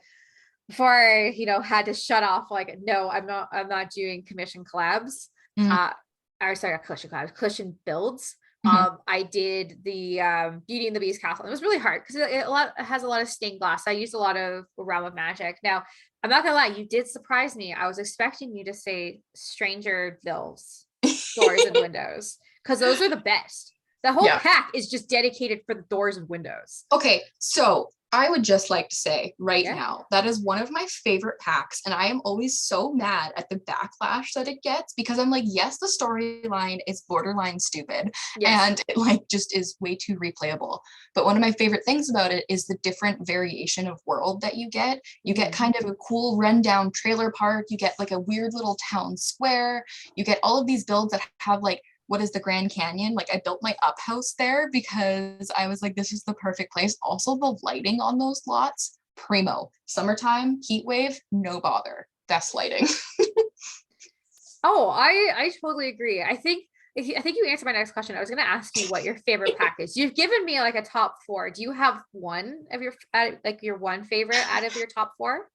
before I, had to shut off, like, no, I'm not doing commission collabs. Or sorry, not commission collabs, commission builds. I did the Beauty and the Beast castle. It was really hard because it has a lot of stained glass. I used a lot of Realm of Magic. Now, I'm not gonna lie, you did surprise me. I was expecting you to say Stranger Vills, doors and windows, because those are the best. The whole pack is just dedicated for the doors and windows. Okay, so I would just like to say right now, that is one of my favorite packs. And I am always so mad at the backlash that it gets because I'm like, yes, the storyline is borderline stupid and it like just is way too replayable. But one of my favorite things about it is the different variation of world that you get. You get kind of a cool rundown trailer park. You get like a weird little town square. You get all of these builds that have like, what is the Grand Canyon? Like I built my up house there because I was like, this is the perfect place. Also the lighting on those lots, primo. Summertime, heat wave, no bother. Best lighting. Oh, I totally agree. I think you answered my next question. I was going to ask you what your favorite pack is. You've given me like a top 4. Do you have one of your one favorite out of your top 4?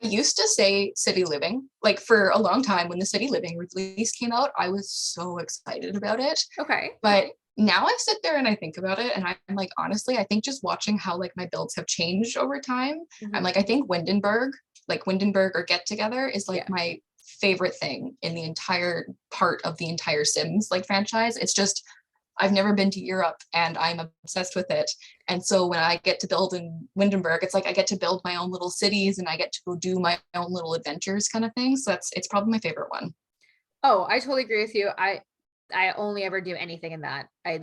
I used to say City Living, like for a long time when the City Living release came out, I was so excited about it. Okay. But now I sit there and I think about it and I'm like, honestly, I think just watching how like my builds have changed over time, I'm like, I think Windenburg or Get Together is like my favorite thing in the entire part of the entire Sims like franchise. It's just, I've never been to Europe and I'm obsessed with it. And so when I get to build in Windenburg, it's like I get to build my own little cities and I get to go do my own little adventures kind of thing. So it's probably my favorite one. Oh, I totally agree with you. I only ever do anything in that. I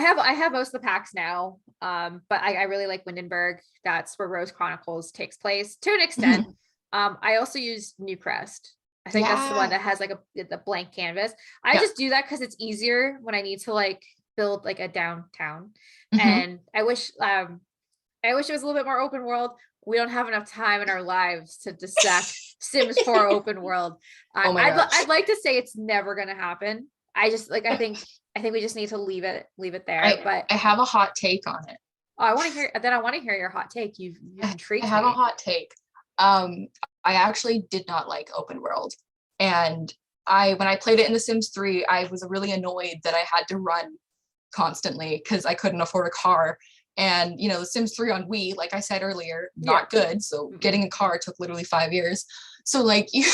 have most of the packs now. But I really like Windenburg. That's where Rose Chronicles takes place to an extent. I also use Newcrest. I think that's the one that has like the blank canvas. I just do that because it's easier when I need to like build like a downtown. And I wish it was a little bit more open world. We don't have enough time in our lives to dissect Sims 4 open world. I'd like to say it's never gonna happen. I just like I think we just need to leave it there. But I have a hot take on it. Oh, I want to hear your hot take. You've intrigued me. I have a hot take. I actually did not like open world. And when I played it in The Sims 3, I was really annoyed that I had to run constantly because I couldn't afford a car. And, The Sims 3 on Wii, like I said earlier, not good. So getting a car took literally 5 years. So like you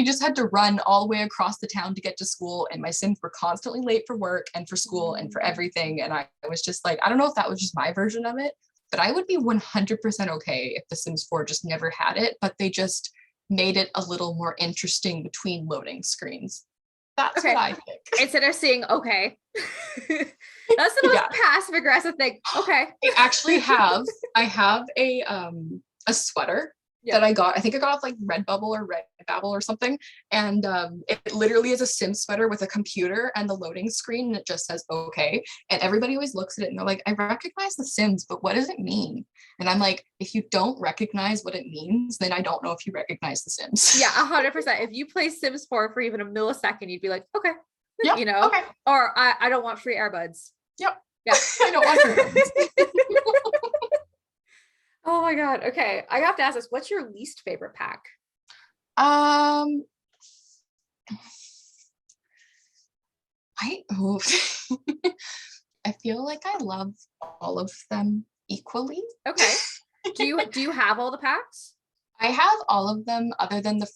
just had to run all the way across the town to get to school. And my Sims were constantly late for work and for school and for everything. And I was just like, I don't know if that was just my version of it, but I would be 100% okay if The Sims 4 just never had it, but they just made it a little more interesting between loading screens. That's what I think. Instead of saying, okay. That's the most passive aggressive thing. Okay. I have a sweater that I got. I think I got off like Redbubble or Redbabble or something. And it literally is a Sim sweater with a computer and the loading screen, and it just says okay. And everybody always looks at it and they're like, I recognize the Sims, but what does it mean? And I'm like, if you don't recognize what it means, then I don't know if you recognize the Sims. Yeah, 100%. If you play Sims 4 for even a millisecond, you'd be like, okay, yep, you know, okay. Or I don't want free earbuds. Yep. Yeah. I don't want free earbuds. Oh my God. Okay. I have to ask this. What's your least favorite pack? I feel like I love all of them equally. Okay. Do you have all the packs? I have all of them other than the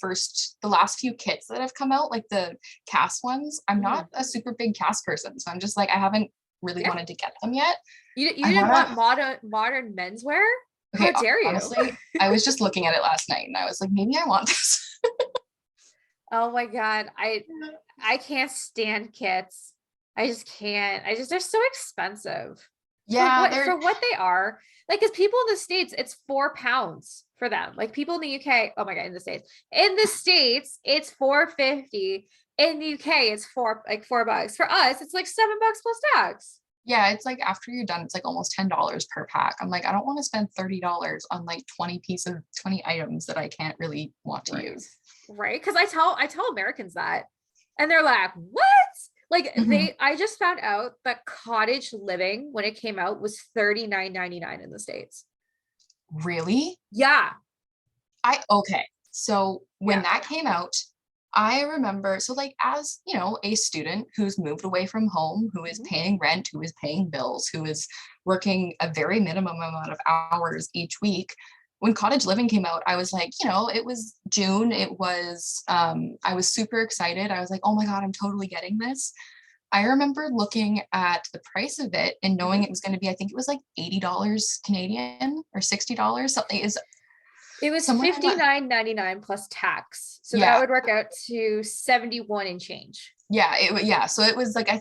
last few kits that have come out, like the cast ones. I'm not a super big cast person, so I'm just like, I haven't really wanted to get them yet. You didn't want modern menswear? Okay, how dare you? Honestly, I was just looking at it last night and I was like, maybe I want this. Oh my God. I can't stand kits. I just can't. They're so expensive. Yeah. For what they are. Like, because people in the States, it's £4 for them. Like people in the UK, oh my God, in the States, it's $4.50. In the UK, it's $4. For us, it's like $7 plus tax. Yeah, it's like after you're done, it's like almost $10 per pack. I'm like, I don't want to spend $30 on like 20 items that I can't really want to use. Right. Because I tell Americans that, and they're like, what? Like I just found out that cottage living, when it came out, was $39.99 in the States. Really? Yeah. Okay. So when that came out, I remember, so like, as you know, a student who's moved away from home, who is paying rent, who is paying bills, who is working a very minimum amount of hours each week, when cottage living came out, I was like, you know, it was June. It was, I was super excited. I was like, oh my God, I'm totally getting this. I remember looking at the price of it and knowing it was going to be, I think it was like $80 Canadian or $60. Something is. It was $59.99 plus tax. So that would work out to 71 and change. Yeah. So it was like, I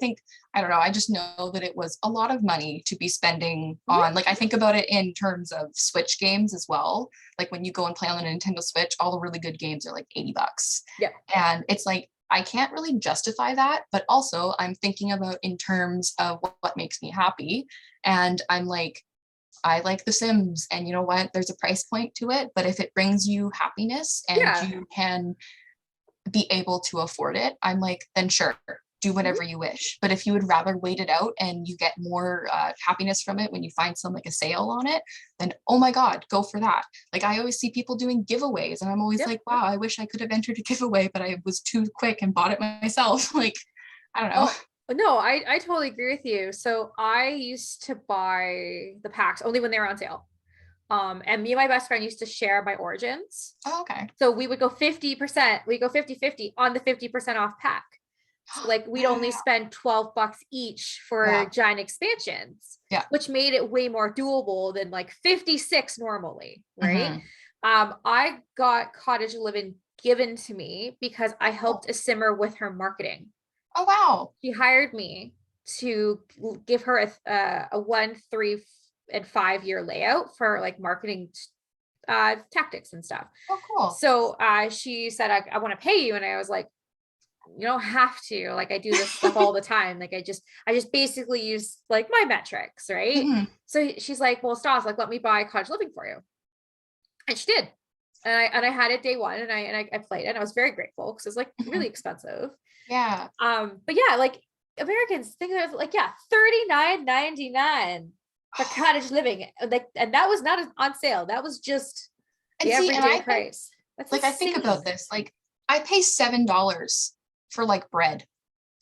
don't know. I just know that it was a lot of money to be spending on, like, I think about it in terms of Switch games as well. Like when you go and play on the Nintendo Switch, all the really good games are like $80. Yeah. And it's like, I can't really justify that, but also I'm thinking about in terms of what makes me happy. And I'm like, I like The Sims, and you know what? There's a price point to it, but if it brings you happiness and you can be able to afford it, I'm like, then sure, do whatever you wish. But if you would rather wait it out and you get more happiness from it when you find some like a sale on it, then oh my God, go for that. Like I always see people doing giveaways and I'm always like, wow, I wish I could have entered a giveaway, but I was too quick and bought it myself. Like, I don't know. No, I totally agree with you. So I used to buy the packs only when they were on sale. And me and my best friend used to share my Origins. Oh, okay. So we would go 50%, we go 50-50 on the 50% off pack. So like we'd only spend $12 each for giant expansions, which made it way more doable than like 56 normally, right? I got Cottage Living given to me because I helped a simmer with her marketing. Oh, wow. She hired me to give her a 1, 3, and 5 year layout for like marketing tactics and stuff. Oh, cool. So she said, I want to pay you. And I was like, you don't have to. Like, I do this stuff all the time. Like, I just basically use like my metrics, right? So she's like, well, Stas, like, let me buy Cottage Living for you. And she did. And I had it day one, and I played it. And I was very grateful because it was like really expensive. Yeah. But yeah, like Americans think of like, $39.99 for Cottage Living. Like, and that was not on sale. That was just the everyday price. That's like, insane. I think about this, like I pay $7 for like bread,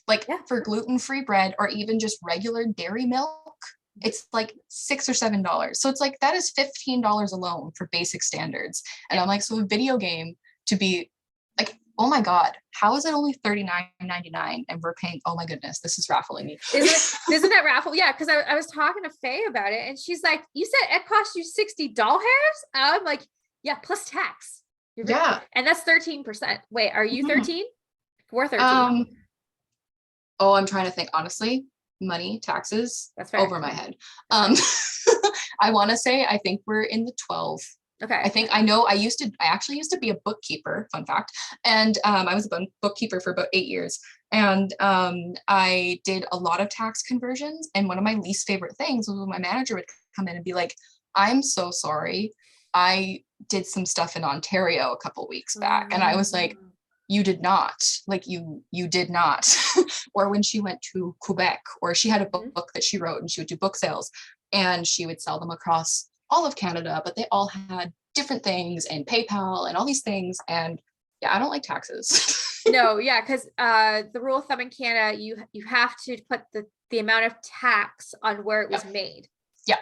like for gluten-free bread, or even just regular dairy milk. It's like $6 or $7. So it's like, that is $15 alone for basic standards. And I'm like, so a video game to be like, oh my God, how is it only $39.99 and we're paying, oh my goodness, this is raffling me. Isn't that raffle? Yeah. Cause I was talking to Faye about it and she's like, you said it cost you $60. And I'm like, yeah, plus tax. Yeah. And that's 13%. Wait, are you 13? We're 13. Oh, I'm trying to think, honestly, money, taxes, that's fair. Over my head. I want to say, I think we're in the 12 Okay. I actually used to be a bookkeeper, fun fact. And I was a bookkeeper for about 8 years. And I did a lot of tax conversions. And one of my least favorite things was when my manager would come in and be like, I'm so sorry. I did some stuff in Ontario a couple weeks back. And I was like, you did not, like you did not. Or when she went to Quebec, or she had a book that she wrote and she would do book sales and she would sell them across all of Canada, but they all had different things and PayPal and all these things. And yeah, I don't like taxes. No, yeah, because the rule of thumb in Canada, you have to put the amount of tax on where it was made. Yeah.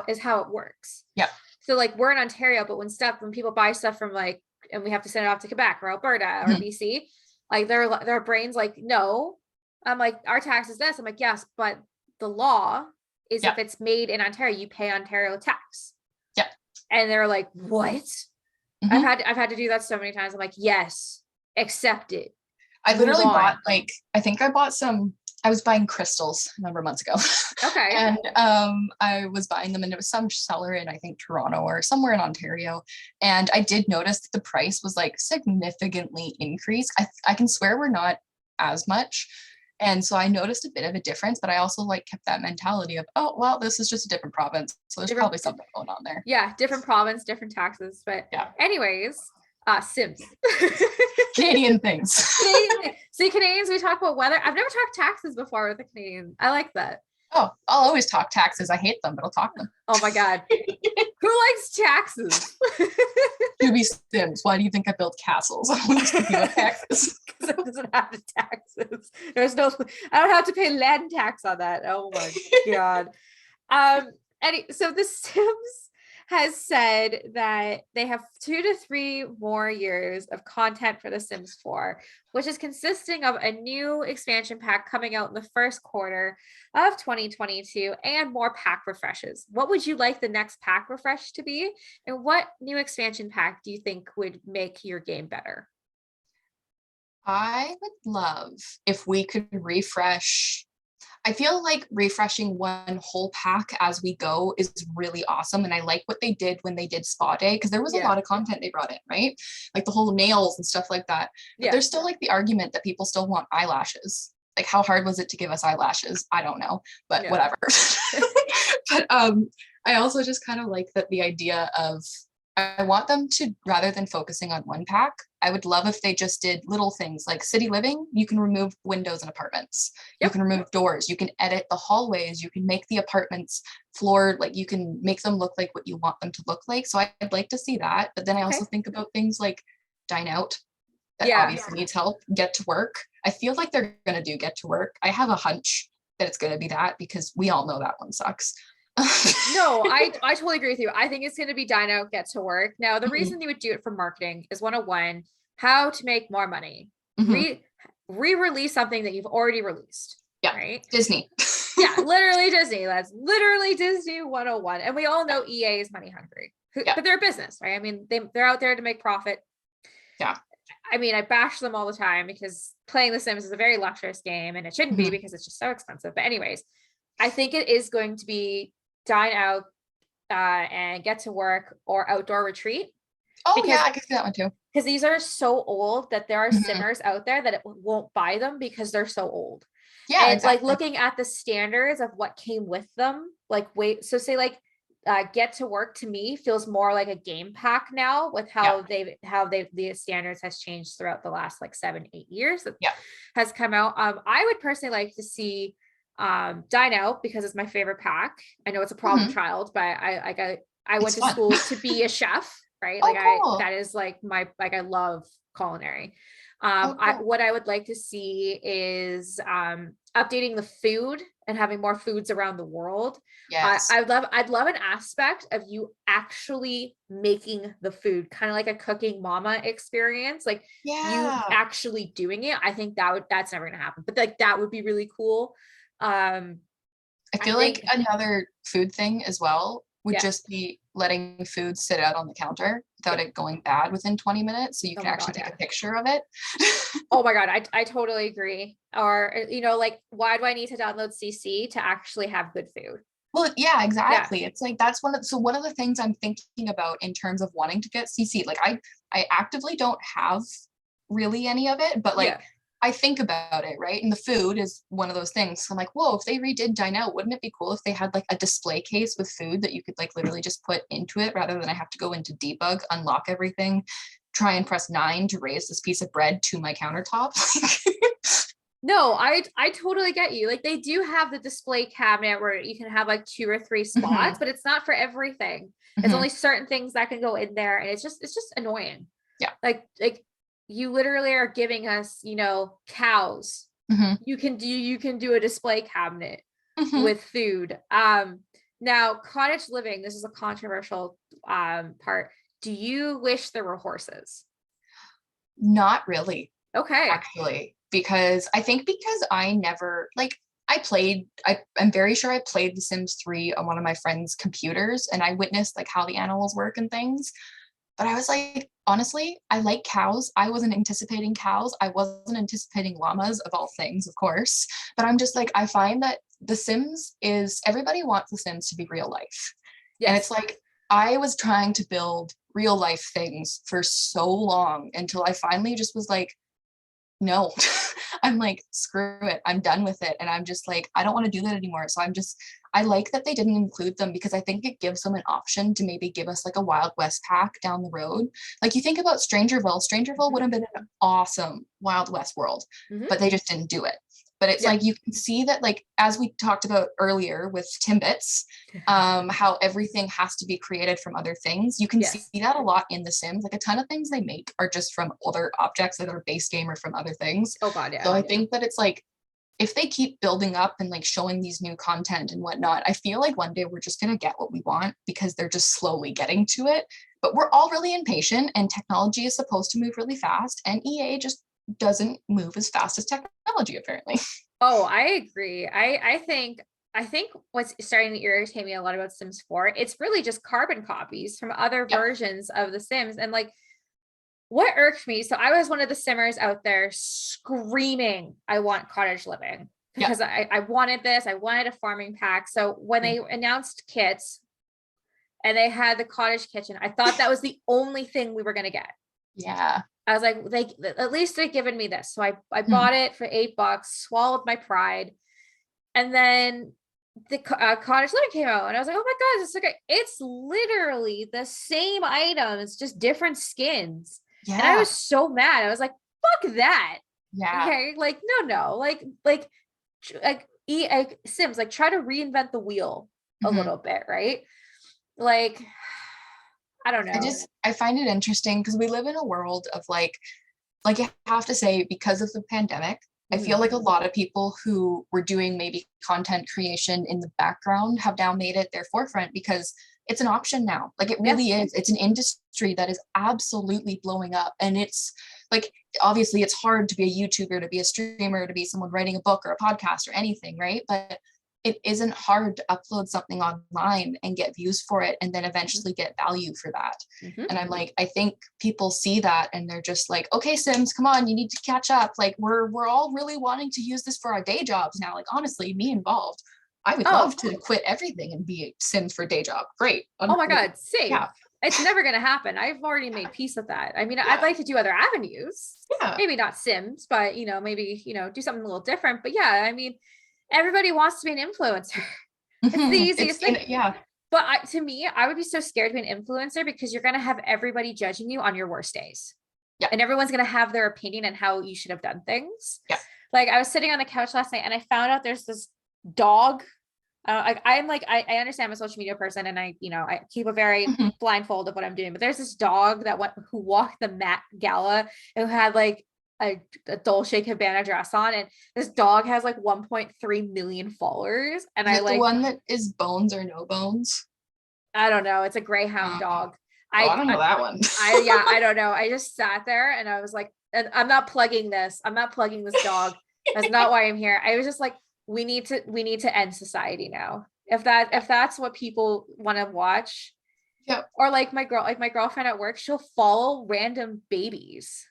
Is how it works. Yeah. So like we're in Ontario, but when people buy stuff from like, and we have to send it off to Quebec or Alberta or BC, like their brains like, no. I'm like, our tax is this. I'm like, yes, but the law is if it's made in Ontario, you pay Ontario tax. Yeah. And they're like, what? I've had to do that so many times. I'm like, yes, accept it. I literally bought I was buying crystals a number of months ago. Okay. And I was buying them and it was some seller in, I think, Toronto or somewhere in Ontario. And I did notice that the price was like significantly increased. I can swear we're not as much. And so I noticed a bit of a difference, but I also like kept that mentality of, oh, well, this is just a different province. So there's probably something going on there. Yeah. Different province, different taxes. But anyways, Sims. Canadian things. See, Canadians, we talk about weather. I've never talked taxes before with a Canadian. I like that. Oh, I'll always talk taxes. I hate them, but I'll talk them. Oh my God. Who likes taxes? Jubiesims. Why do you think I built castles? I want to about taxes. Because it doesn't have the taxes. I don't have to pay land tax on that. Oh my God. So the Sims has said that they have 2 to 3 more years of content for The Sims 4, which is consisting of a new expansion pack coming out in the first quarter of 2022 and more pack refreshes. What would you like the next pack refresh to be? And what new expansion pack do you think would make your game better? I would love if we could refresh. I feel like refreshing one whole pack as we go is really awesome. And I like what they did when they did Spa Day, because there was a lot of content they brought in, right? Like the whole nails and stuff like that. But there's still like the argument that people still want eyelashes. Like, how hard was it to give us eyelashes? I don't know, but whatever. But I also just kind of like that the idea of, I want them to, rather than focusing on one pack, I would love if they just did little things like city living. You can remove windows in apartments. You can remove doors. You can edit the hallways. You can make the apartments floor, like you can make them look like what you want them to look like. So I'd like to see that. But then I also think about things like Dine Out, that obviously needs help. Get to Work. I feel like they're going to do Get to Work. I have a hunch that it's going to be that, because we all know that one sucks. No, I totally agree with you. I think it's going to be Dine Out, Get to Work. Now, the reason you would do it for marketing is 101, how to make more money. Re-release something that you've already released. Yeah, right? Disney. Yeah, literally Disney. That's literally Disney 101. And we all know EA is money hungry, but they're a business, right? I mean, they're out there to make profit. Yeah. I mean, I bash them all the time because playing The Sims is a very luxurious game, and it shouldn't be because it's just so expensive. But anyways, I think it is going to be Dine Out and Get to Work or Outdoor Retreat. Oh, I can see that one too. Because these are so old that there are simmers out there that it won't buy them because they're so old. Yeah, and exactly. Like looking at the standards of what came with them, like say like Get to Work to me feels more like a game pack now, with how the standards has changed throughout the last like 7-8 years that has come out. I would personally like to see Dine Out, because it's my favorite pack. I know it's a problem child, but I went to school to be a chef, right? Cool. That is like I love culinary. Cool. What I would like to see is updating the food and having more foods around the world. Yes. I'd love an aspect of you actually making the food, kind of like a cooking mama experience, like you actually doing it. I think that's never gonna happen, but like that would be really cool. I feel like another food thing as well would just be letting food sit out on the counter without it going bad within 20 minutes. So you can actually take a picture of it. Oh my God. I totally agree. Or, like, why do I need to download CC to actually have good food? Well, yeah, exactly. It's like that's one of the things I'm thinking about in terms of wanting to get CC. Like I actively don't have really any of it, but like I think about it, right? And the food is one of those things. So I'm like, whoa, if they redid Dine Out, wouldn't it be cool if they had like a display case with food that you could like literally just put into it rather than I have to go into debug, unlock everything, try and press 9 to raise this piece of bread to my countertop? No, I totally get you. Like they do have the display cabinet where you can have like 2 or 3 spots, but it's not for everything. It's only certain things that can go in there, and it's just annoying. Yeah. Like you literally are giving us, you know, cows. You can do a display cabinet with food. Now cottage living, this is a controversial part. Do you wish there were horses? Not really. Okay. Actually, because I never like I'm very sure I played The Sims 3 on one of my friend's computers and I witnessed like how the animals work and things. But I was like, honestly, I like cows. I wasn't anticipating cows. I wasn't anticipating llamas of all things, of course. But I'm just like, I find that The Sims everybody wants The Sims to be real life. Yes. And it's like, I was trying to build real life things for so long until I finally just was like, no, I'm like, screw it. I'm done with it. And I'm just like, I don't want to do that anymore. So I like that they didn't include them because I think it gives them an option to maybe give us like a Wild West pack down the road. Like you think about Strangerville would have been an awesome Wild West world, but they just didn't do it. But it's like, you can see that, like, as we talked about earlier with Timbits, how everything has to be created from other things. You can see that a lot in The Sims. Like a ton of things they make are just from other objects that are base game or from other things. Oh God, yeah. So I think that it's like, if they keep building up and like showing these new content and whatnot, I feel like one day we're just going to get what we want because they're just slowly getting to it. But we're all really impatient and technology is supposed to move really fast. And EA just doesn't move as fast as technology, apparently. Oh, I agree. I think what's starting to irritate me a lot about Sims 4, it's really just carbon copies from other versions of The Sims. And like, what irked me, so I was one of the Simmers out there screaming, I want cottage living because I wanted this. I wanted a farming pack. So when they announced kits and they had the cottage kitchen, I thought that was the only thing we were going to get. Yeah. I was like, at least they've given me this. So I bought it for $8, swallowed my pride. And then the cottage living came out and I was like, oh my God, this is so great. It's literally the same items, just different skins. Yeah. And I was so mad. I was like, fuck that. Yeah. Okay. Like, no, like Sims, like try to reinvent the wheel a little bit. Right. Like, I don't know. I find it interesting because we live in a world of like I have to say, because of the pandemic, I feel like a lot of people who were doing maybe content creation in the background have now made it their forefront because it's an option now. Like it really is. It's an industry that is absolutely blowing up. And it's like, obviously it's hard to be a YouTuber, to be a streamer, to be someone writing a book or a podcast or anything, right? But it isn't hard to upload something online and get views for it and then eventually get value for that. And I'm like, I think people see that and they're just like, okay, Sims, come on, you need to catch up. Like we're all really wanting to use this for our day jobs now. Like honestly, me involved, I would love to quit everything and be a Sims for a day job. Great. Oh my God, same. Yeah. It's never going to happen. I've already made peace with that. I mean, I'd like to do other avenues. Yeah. Maybe not Sims, but maybe, do something a little different. But yeah, I mean, everybody wants to be an influencer. It's the easiest thing. Yeah. But to me, I would be so scared to be an influencer because you're going to have everybody judging you on your worst days. Yeah. And everyone's going to have their opinion on how you should have done things. Yeah. Like I was sitting on the couch last night and I found out there's this dog. I understand I'm a social media person and I keep a very blindfold of what I'm doing, but there's this dog who walked the Met Gala and who had like a Dolce & Gabbana dress on, and this dog has like 1.3 million followers. And is it the one that is Bones or No Bones? I don't know. It's a Greyhound dog. I don't know that one. I don't know. I just sat there and I was like, and I'm not plugging this dog. That's not why I'm here. I was just like, we need to end society now. If that's what people want to watch. Yeah. Or like my girlfriend at work, she'll follow random babies.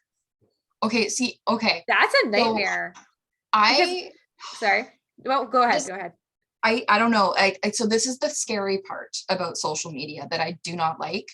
Okay. That's a nightmare. So sorry. Well, go ahead. I don't know. So this is the scary part about social media that I do not like,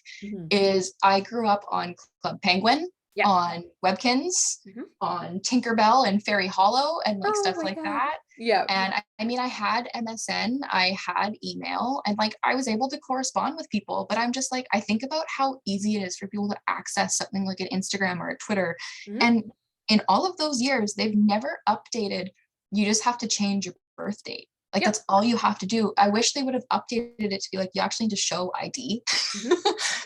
is I grew up on Club Penguin, on Webkins, on Tinkerbell and Fairy Hollow and like stuff like that. Yeah. And I mean, I had MSN, I had email, and like I was able to correspond with people, but I'm just like, I think about how easy it is for people to access something like an Instagram or a Twitter. And in all of those years, they've never updated. You just have to change your birth date. Like that's all you have to do. I wish they would have updated it to be like, you actually need to show ID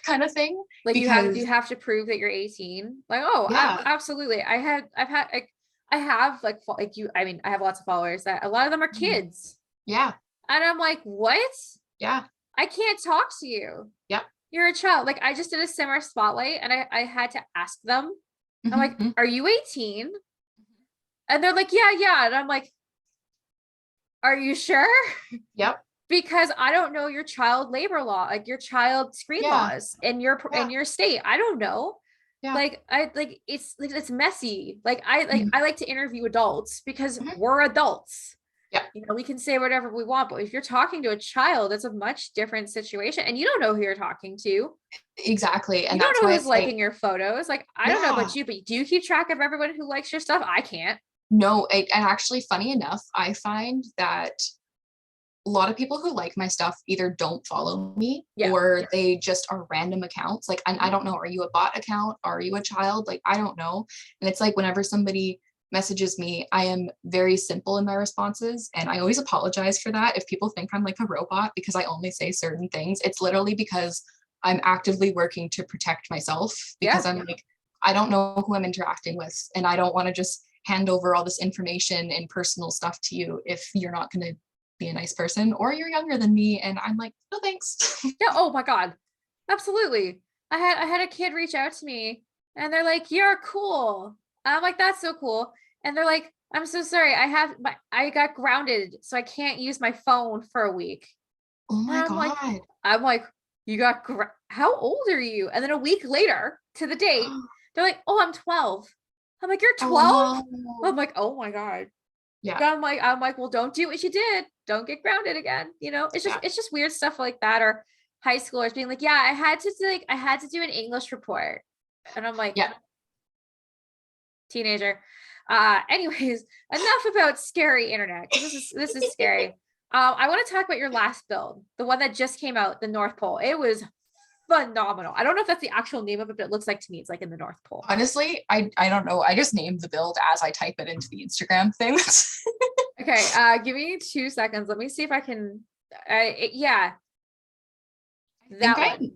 kind of thing. Like you have to prove that you're 18. Like, oh, absolutely. I have like you, I mean, I have lots of followers that a lot of them are kids. Yeah. And I'm like, what? Yeah. I can't talk to you. Yep. You're a child. Like I just did a Simmer spotlight and I had to ask them. I'm like, are you 18? And they're like, yeah. And I'm like, are you sure? Yep. Because I don't know your child labor law, like your child screen laws in your state. I don't know. Yeah. Like it's messy. Like I like to interview adults because we're adults. Yeah. You know, we can say whatever we want, but if you're talking to a child, it's a much different situation and you don't know who you're talking to. Exactly. And you don't know who's liking your photos. Like, I don't know about you, but do you keep track of everyone who likes your stuff? I can't. No, and actually, funny enough, I find that a lot of people who like my stuff either don't follow me or they just are random accounts. Like, I don't know, are you a bot account? Are you a child? Like, I don't know. And it's like whenever somebody messages me, I am very simple in my responses. And I always apologize for that. If people think I'm like a robot because I only say certain things, it's literally because I'm actively working to protect myself because I'm like, I don't know who I'm interacting with. And I don't want to just hand over all this information and personal stuff to you if you're not going to be a nice person or you're younger than me. And I'm like, no, thanks. Yeah. Oh my God. Absolutely. I had a kid reach out to me and they're like, you're cool. I'm like, that's so cool. And they're like, I'm so sorry. I got grounded. So I can't use my phone for a week. Oh my God. I'm like, you got, how old are you? And then a week later to the date, they're like, oh, I'm 12. I'm like, you're 12? Oh, no. I'm like, oh my God. Yeah. I'm like, well, don't do what you did. Don't get grounded again. You know, it's just weird stuff like that. Or high schoolers being like, I had to do an English report. And I'm like, teenager. Anyways, enough about scary internet. This is scary. I want to talk about your last build, the one that just came out, the North Pole. It was phenomenal. I don't know if that's the actual name of it, but it looks like to me it's like in the North Pole. Honestly, I don't know. I just named the build as I type it into the Instagram thing. Okay, give me 2 seconds. Let me see if I can. That one.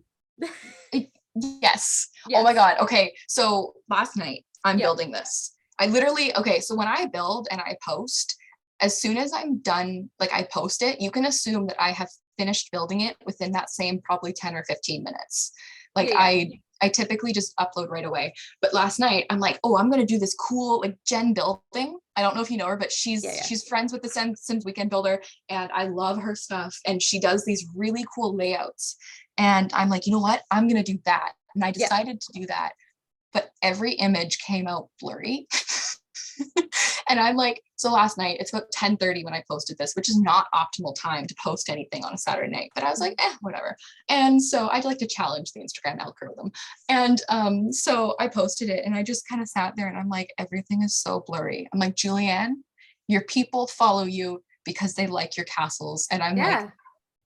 Yes. Oh my God. Okay, so last night I'm building this. I literally, so when I build and I post, as soon as I'm done, like I post it, you can assume that I have finished building it within that same probably 10 or 15 minutes. Like I typically just upload right away. But last night I'm like, oh, I'm going to do this cool like Jen building. I don't know if you know her, but she's friends with the Sims Weekend Builder and I love her stuff. And she does these really cool layouts. And I'm like, you know what? I'm going to do that. And I decided to do that. But every image came out blurry. And I'm like, so last night, it's about 10:30 when I posted this, which is not optimal time to post anything on a Saturday night. But I was like, whatever. And so I'd like to challenge the Instagram algorithm. And so I posted it and I just kind of sat there and I'm like, everything is so blurry. I'm like, Julianne, your people follow you because they like your castles. And I'm like,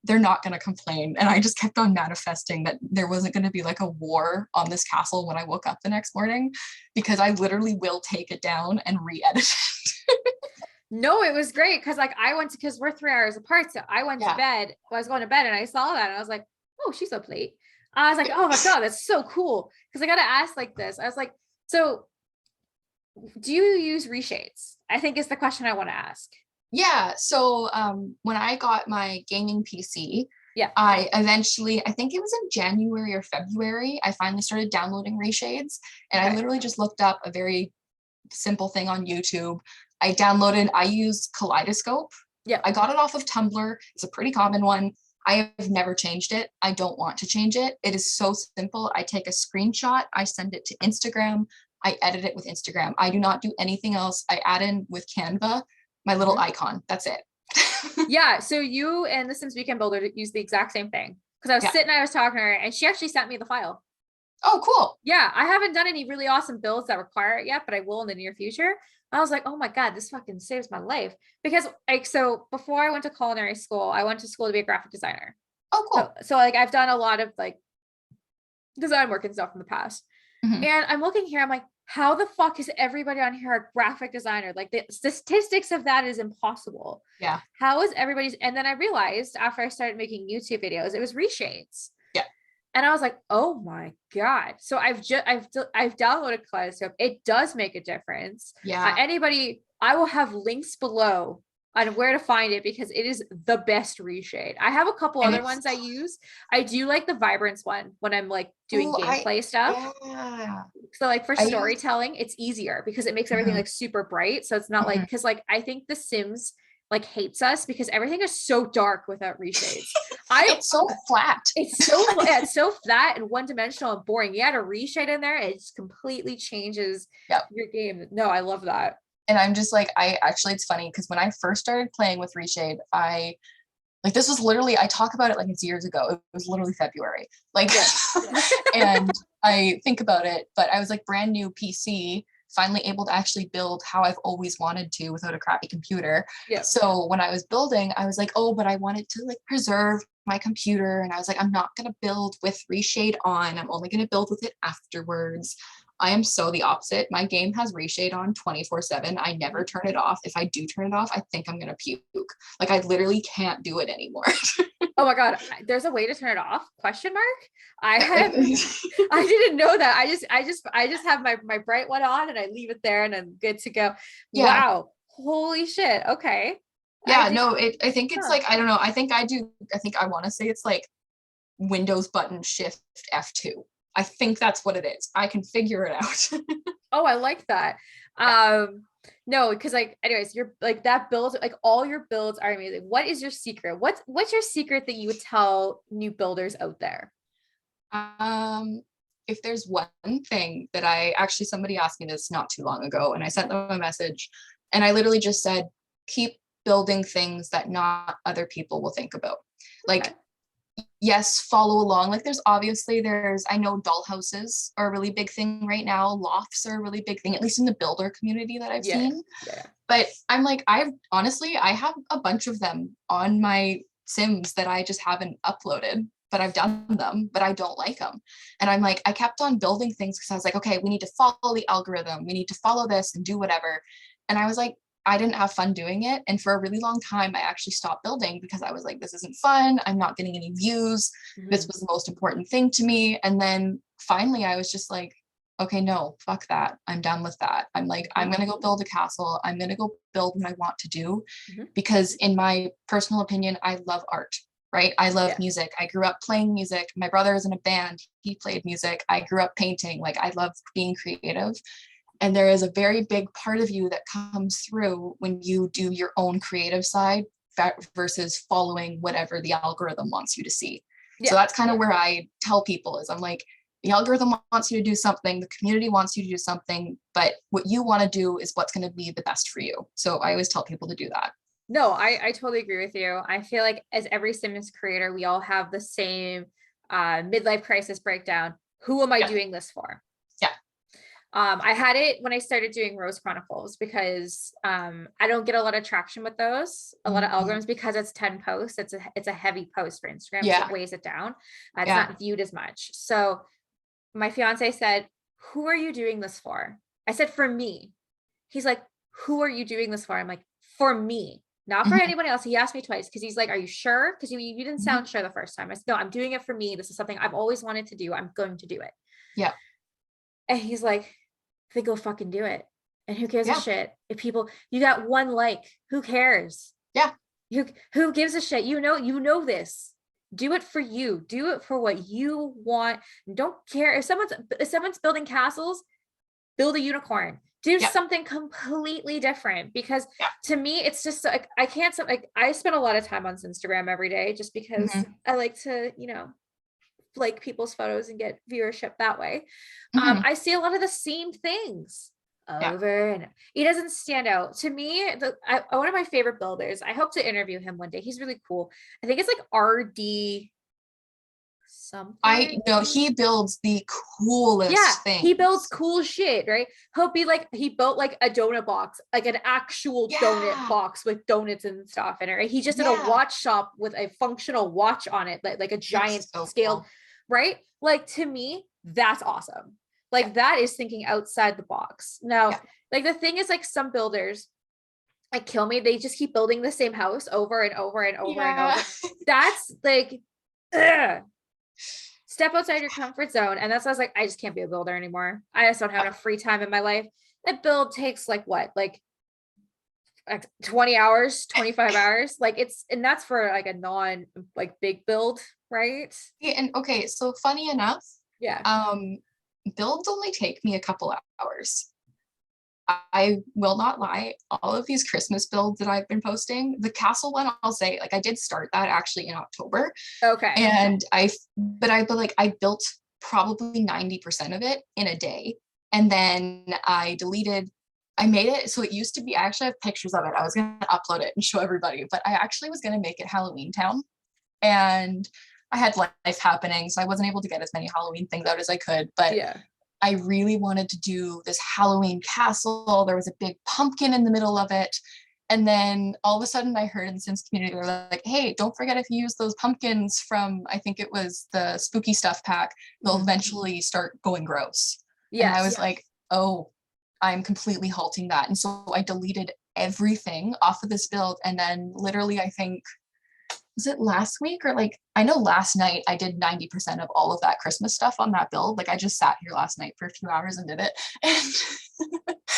they're not going to complain. And I just kept on manifesting that there wasn't going to be like a war on this castle when I woke up the next morning, because I literally will take it down and re-edit it. No, it was great. Cause like because we're 3 hours apart. So I went to bed. I was going to bed and I saw that and I was like, oh, she's up late. I was like, oh my God, that's so cool. Cause I got to ask like this. I was like, so do you use reshades? I think is the question I want to ask. Yeah. So when I got my gaming PC, I eventually, I think it was in January or February, I finally started downloading reshades. And I literally just looked up a very simple thing on YouTube. I use Kaleidoscope. Yeah. I got it off of Tumblr. It's a pretty common one. I have never changed it. I don't want to change it. It is so simple. I take a screenshot. I send it to Instagram. I edit it with Instagram. I do not do anything else. I add in with Canva my little icon. That's it. Yeah, so you and the Sims Weekend Builder use the exact same thing. Because I was sitting, I was talking to her, and she actually sent me the file. Oh, cool. Yeah, I haven't done any really awesome builds that require it yet, but I will in the near future. I was like, oh my God, this fucking saves my life. Because like, so before I went to culinary school, I went to school to be a graphic designer. Oh, cool. So like I've done a lot of like design work and stuff in the past. And I'm looking here, I'm like, how the fuck is everybody on here a graphic designer? Like the statistics of that is impossible. Yeah. How is everybody's? And then I realized after I started making YouTube videos, it was reshades. Yeah. And I was like, oh my God. So I've downloaded Kaleidoscope. It does make a difference. Yeah. Anybody, I will have links below on where to find it because it is the best reshade. I have a couple other ones I use. I do like the Vibrance one when I'm like doing gameplay stuff. Yeah. So like for storytelling, it's easier because it makes everything like super bright. So it's not like, because like I think The Sims like hates us because everything is so dark without reshades. It's so flat. It's so flat and one-dimensional and boring. You add a reshade in there, it just completely changes your game. No, I love that. And I'm just like, it's funny because when I first started playing with reshade, this was literally, I talk about it like it's years ago. It was literally February. Like, and I think about it, but I was like brand new PC, finally able to actually build how I've always wanted to without a crappy computer. Yeah. So when I was building, I was like, oh, but I wanted to like preserve my computer. And I was like, I'm not going to build with reshade on. I'm only going to build with it afterwards. I am so the opposite. My game has reshade on 24/7. I never turn it off. If I do turn it off, I think I'm going to puke. Like I literally can't do it anymore. Oh my God. There's a way to turn it off? Question mark. I didn't know that. I just have my bright one on and I leave it there and I'm good to go. Yeah. Wow. Holy shit. Okay. Yeah, I think it's like, I don't know. I think I want to say it's like Windows button shift F2. I think that's what it is. I can figure it out. Oh, I like that. Yeah. No, because like, anyways, you're like that build, like all your builds are amazing. What is your secret? What's your secret that you would tell new builders out there? If there's one thing that somebody asked me this not too long ago, and I sent them a message, and I literally just said, keep building things that not other people will think about. Like, yes, follow along. Like I know doll houses are a really big thing right now. Lofts are a really big thing, at least in the builder community that I've seen. Yeah. But I'm like, I have a bunch of them on my Sims that I just haven't uploaded, but I've done them, but I don't like them. And I'm like, I kept on building things because I was like, okay, we need to follow the algorithm. We need to follow this and do whatever. And I was like, I didn't have fun doing it. And for a really long time, I actually stopped building because I was like, this isn't fun. I'm not getting any views. This was the most important thing to me. And then finally, I was just like, okay, no, fuck that. I'm done with that. I'm like, I'm going to go build a castle. I'm going to go build what I want to do because in my personal opinion, I love art, right? I love music. I grew up playing music. My brother is in a band. He played music. I grew up painting. Like I love being creative. And there is a very big part of you that comes through when you do your own creative side versus following whatever the algorithm wants you to see. Yeah. So that's kind of where I tell people is I'm like, the algorithm wants you to do something, the community wants you to do something, but what you want to do is what's going to be the best for you. So I always tell people to do that. No, I totally agree with you. I feel like as every Sims creator, we all have the same midlife crisis breakdown. Who am I doing this for? I had it when I started doing Rose Chronicles because I don't get a lot of traction with those, a lot of algorithms because it's 10 posts. It's a heavy post for Instagram. So it weighs it down. It's not viewed as much. So my fiance said, who are you doing this for? I said, for me. He's like, who are you doing this for? I'm like, for me, not for anyone else. He asked me twice because he's like, are you sure? Because you didn't sound sure the first time. I said, no, I'm doing it for me. This is something I've always wanted to do. I'm going to do it. Yeah. And he's like, then go fucking do it. And who gives a shit if you got one like, who cares? Yeah. Who gives a shit? You know this. Do it for you. Do it for what you want. Don't care if someone's building castles, build a unicorn. Do something completely different because to me, it's just like, I spend a lot of time on Instagram every day just because I like to, like people's photos and get viewership that way. I see a lot of the same things over and he doesn't stand out to me. One of my favorite builders, I hope to interview him one day. He's really cool. I think it's like RD something. I know he builds the coolest things. He builds cool shit, right? He built like a donut box, like an actual donut box with donuts and stuff in it, right? He just did a watch shop with a functional watch on it, like a giant scale, cool. Right? Like, to me, that's awesome. Like, that is thinking outside the box. Now, like, the thing is, like, some builders like kill me. They just keep building the same house over and over and over and over. That's like, ugh. Step outside your comfort zone. And that's why I was like, I just can't be a builder anymore. I just don't have enough free time in my life. That build takes like 20 hours, 25 hours. Like, and that's for like a non like big build, right? Yeah. And okay, so funny enough, builds only take me a couple hours. I will not lie, all of these Christmas builds that I've been posting, the castle one, I'll say, like, I did start that actually in October. Okay. And I built probably 90% of it in a day. And then I made it. So it used to be, I actually have pictures of it. I was going to upload it and show everybody, but I actually was going to make it Halloween Town. And I had life happening, so I wasn't able to get as many Halloween things out as I could. But I really wanted to do this Halloween castle. There was a big pumpkin in the middle of it. And then all of a sudden I heard in the Sims community, they were like, hey, don't forget, if you use those pumpkins from, I think it was the spooky stuff pack, they'll eventually start going gross. And I was like, oh, I'm completely halting that. And so I deleted everything off of this build. And then literally, I think, was it last week or like, I know last night I did 90% of all of that Christmas stuff on that build. Like, I just sat here last night for a few hours and did it. And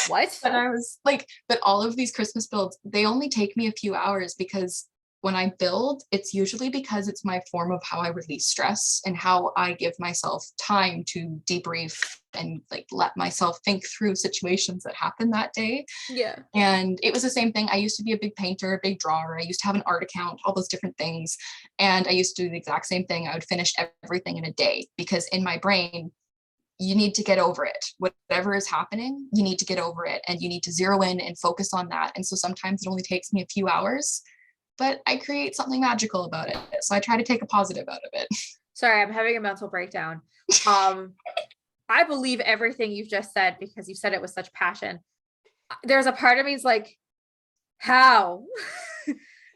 what? But I was like, but all of these Christmas builds, they only take me a few hours, because when I build, it's usually because it's my form of how I release stress and how I give myself time to debrief and like let myself think through situations that happened that day. Yeah. And it was the same thing. I used to be a big painter, a big drawer. I used to have an art account, all those different things. And I used to do the exact same thing. I would finish everything in a day, because in my brain, you need to get over it. Whatever is happening, you need to get over it, and you need to zero in and focus on that. And so sometimes it only takes me a few hours, but I create something magical about it. So I try to take a positive out of it. Sorry, I'm having a mental breakdown. I believe everything you've just said, because you said it with such passion. There's a part of me is like, how?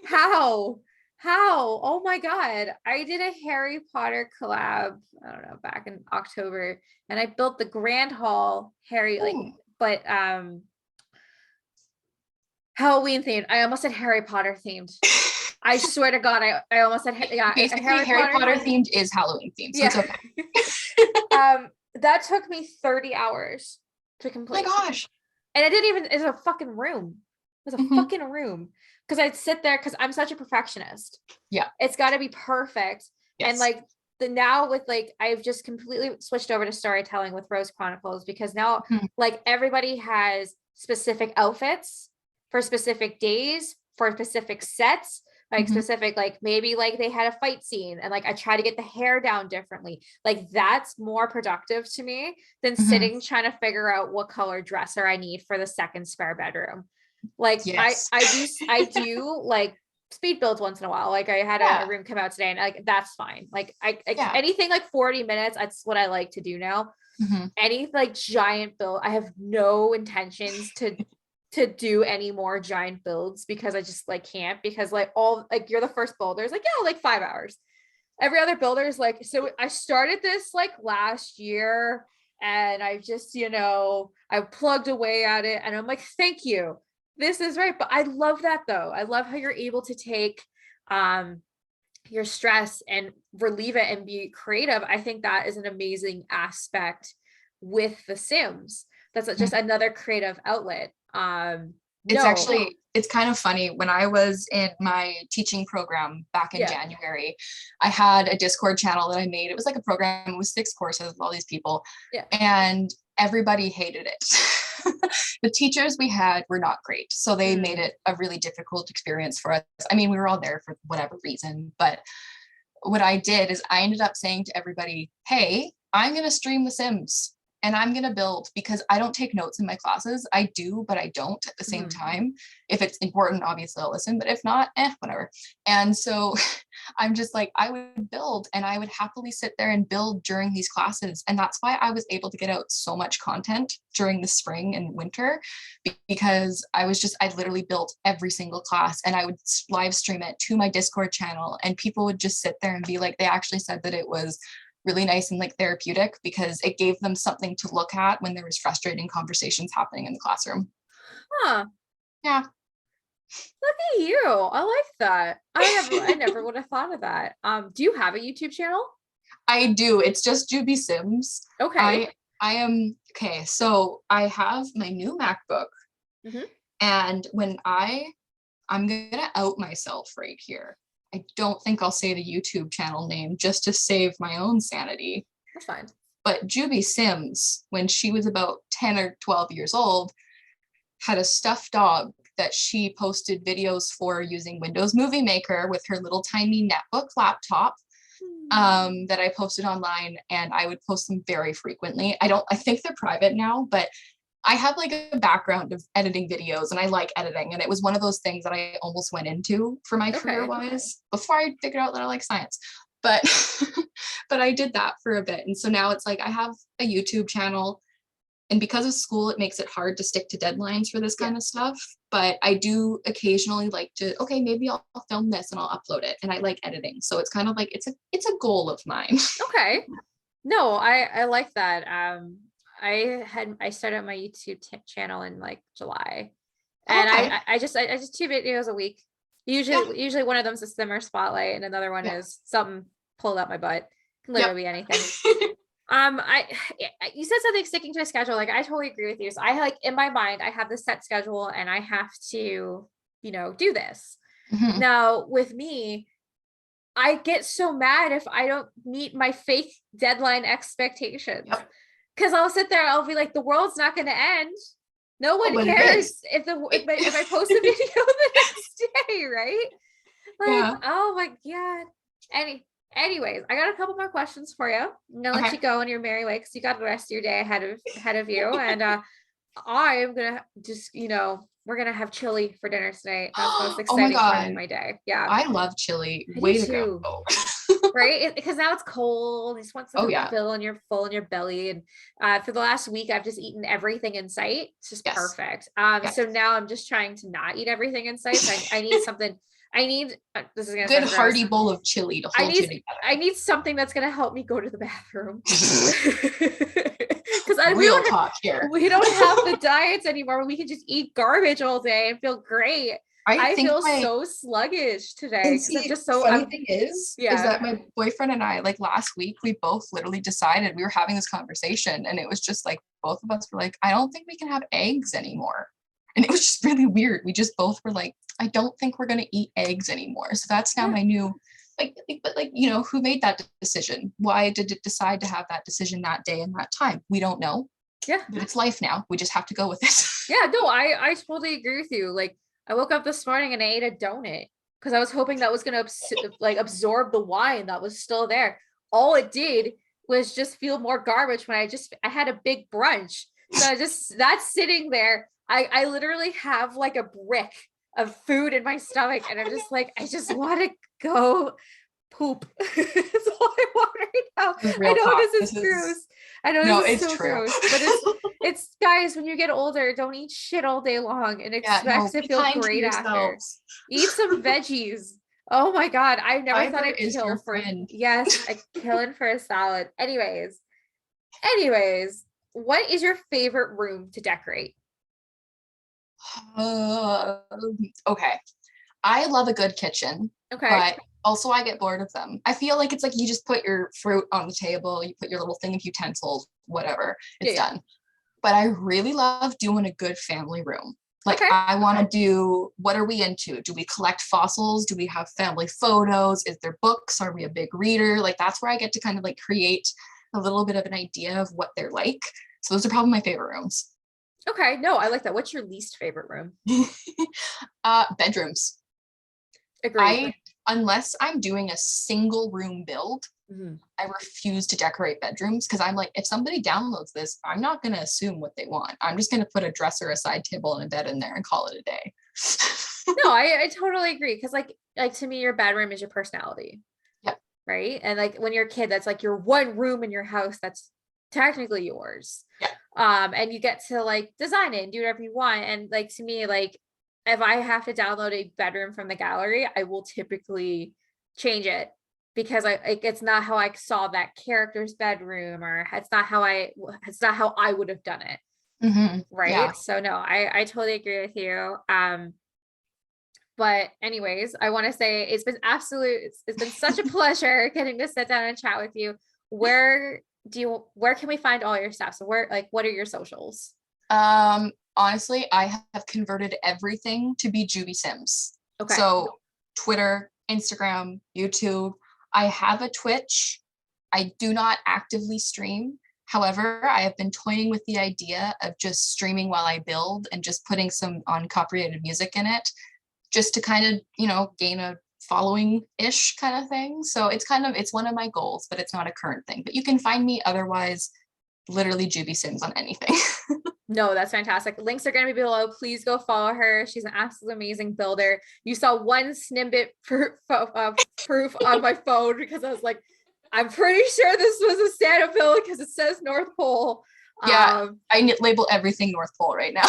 How? Oh my God. I did a Harry Potter collab, I don't know, back in October, and I built the Grand Hall Harry, like, but Halloween themed. I almost said Harry Potter themed. I swear to God, I almost said basically Harry Potter themed is Halloween themed. So it's okay. That took me 30 hours to complete. Oh my gosh. And it's a fucking room. It was a fucking room. Because I'd sit there, because I'm such a perfectionist. Yeah. It's got to be perfect. Yes. And like now with like, I've just completely switched over to storytelling with Rose Chronicles, because now like everybody has specific outfits for specific days, for specific sets, like specific, like maybe like they had a fight scene and like I try to get the hair down differently. Like, that's more productive to me than sitting trying to figure out what color dresser I need for the second spare bedroom. Like, yes. I do like speed builds once in a while. Like, I had a room come out today, and like, that's fine. Like anything like 40 minutes, that's what I like to do now. Any like giant build, I have no intentions to do any more giant builds, because I just like can't, because like all like you're the first builders like, yeah, like 5 hours. Every other builder is like, so I started this like last year, and I just, I plugged away at it, and I'm like, thank you. This is right. But I love that though. I love how you're able to take your stress and relieve it and be creative. I think that is an amazing aspect with The Sims. That's just another creative outlet. It's kind of funny. When I was in my teaching program back in January, I had a Discord channel that I made. It was like a program with 6 courses with all these people, and everybody hated it. The teachers we had were not great, so they made it a really difficult experience for us. I mean, we were all there for whatever reason, but what I did is I ended up saying to everybody, hey, I'm going to stream The Sims. and I'm going to build, because I don't take notes in my classes. I do, but I don't at the same time. If it's important, obviously I'll listen, but if not, whatever. And so I'm just like, I would build, and I would happily sit there and build during these classes. And that's why I was able to get out so much content during the spring and winter, because I literally built every single class, and I would live stream it to my Discord channel, and people would just sit there and be like, they actually said that it was really nice and like therapeutic, because it gave them something to look at when there was frustrating conversations happening in the classroom. Yeah. Look at you. I like that. I never would have thought of that. Do you have a YouTube channel? I do. It's just Jubiesims. Okay. I am okay. So I have my new MacBook, and when I'm gonna out myself right here. I don't think I'll say the YouTube channel name just to save my own sanity. That's fine. But Jubiesims, when she was about 10 or 12 years old, had a stuffed dog that she posted videos for using Windows Movie Maker with her little tiny netbook laptop that I posted online, and I would post them very frequently. I think they're private now, but I have like a background of editing videos, and I like editing. And it was one of those things that I almost went into for my career wise before I figured out that I like science. But, but I did that for a bit. And so now it's like, I have a YouTube channel, and because of school, it makes it hard to stick to deadlines for this kind of stuff. But I do occasionally like to, okay, maybe I'll film this and I'll upload it. And I like editing. So it's kind of like, it's a goal of mine. Okay. No, I like that. I started my YouTube channel in like July, and I just 2 videos a week. Usually one of them is a simmer spotlight, and another one is something pulled up my butt. Can literally be anything. You said something sticking to a schedule. Like, I totally agree with you. So I like, in my mind, I have this set schedule, and I have to, do this. Now with me, I get so mad if I don't meet my fake deadline expectations. Because I'll sit there, I'll be like, the world's not going to end. No one cares if I post a video the next day, right? Like, oh my God. Anyways, I got a couple more questions for you. I'm gonna let you go on your merry way, because you got the rest of your day ahead of you. And I'm gonna just, we're gonna have chili for dinner tonight. That's the most exciting part of my day. Yeah, I love chili. Way to go. Right, because now it's cold. You just want something to fill in your belly. And for the last week, I've just eaten everything in sight. It's just perfect. So now I'm just trying to not eat everything in sight. So I need something. This is gonna good hearty bowl of chili to hold you together. I need something that's gonna help me go to the bathroom. Because we don't have the diets anymore where we can just eat garbage all day and feel great. I feel so sluggish today. See, I'm just so funny thing is that my boyfriend and I, like last week, we both literally decided, we were having this conversation, and it was just like, both of us were like, I don't think we can have eggs anymore. And it was just really weird. We just both were like, I don't think we're going to eat eggs anymore. So that's now my new, who made that decision? Why did it decide to have that decision that day and that time? We don't know. Yeah. But it's life now. We just have to go with it. Yeah, no, I totally agree with you. Like, I woke up this morning and I ate a donut because I was hoping that was going to absorb the wine that was still there. All it did was just feel more garbage when I had a big brunch. So that's sitting there. I literally have like a brick of food in my stomach, and I'm just like, I just want to go poop. That's all I want right now. I know this is gross. I know this is so gross, but it's guys, when you get older, don't eat shit all day long and expect to feel great after. Eat some veggies. Oh my God. I never thought I'd kill for friend. Yes, I killing for a salad. Anyways, what is your favorite room to decorate? Okay. I love a good kitchen. Okay. But also I get bored of them. I feel like it's like you just put your fruit on the table, you put your little thing of utensils, whatever, it's done. But I really love doing a good family room. Like, I want to do, what are we into? Do we collect fossils? Do we have family photos? Is there books? Are we a big reader? Like, that's where I get to kind of like create a little bit of an idea of what they're like. So those are probably my favorite rooms. Okay. No, I like that. What's your least favorite room? Bedrooms. Agreed. unless I'm doing a single room build, I refuse to decorate bedrooms because I'm like, if somebody downloads this, I'm not going to assume what they want. I'm just going to put a dresser, a side table, and a bed in there and call it a day. No, I totally agree. Because like to me, your bedroom is your personality. Yeah. Right. And like when you're a kid, that's like your one room in your house that's technically yours. Yeah. And you get to like design it and do whatever you want. And like to me, like if I have to download a bedroom from the gallery, I will typically change it because it's not how I saw that character's bedroom, or it's not how I would have done it. Right. Yeah. So no, I totally agree with you. But anyways, I want to say it's been such a pleasure getting to sit down and chat with you. Where can we find all your stuff? So what are your socials? Honestly, I have converted everything to be Jubiesims. Okay. So Twitter, Instagram, YouTube. I have a Twitch. I do not actively stream. However, I have been toying with the idea of just streaming while I build and just putting some uncopyrighted music in it, just to kind of, gain a following-ish kind of thing. So it's one of my goals, but it's not a current thing. But you can find me otherwise, literally Jubiesims on anything. No, that's fantastic. Links are going to be below. Please go follow her. She's an absolutely amazing builder. You saw one snippet proof on my phone because I was like, I'm pretty sure this was a Santa build because it says North Pole. Yeah, I label everything North Pole right now.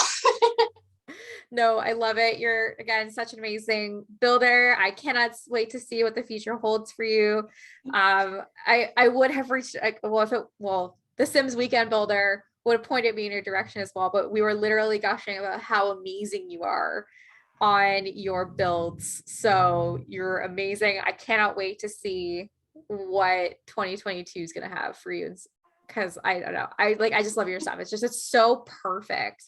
No, I love it. You're, again, such an amazing builder. I cannot wait to see what the future holds for you. I would have reached, the Sims Weekend Builder would have pointed me in your direction as well, but we were literally gushing about how amazing you are on your builds. So you're amazing. I cannot wait to see what 2022 is going to have for you, because I don't know. I just love your stuff. It's so perfect.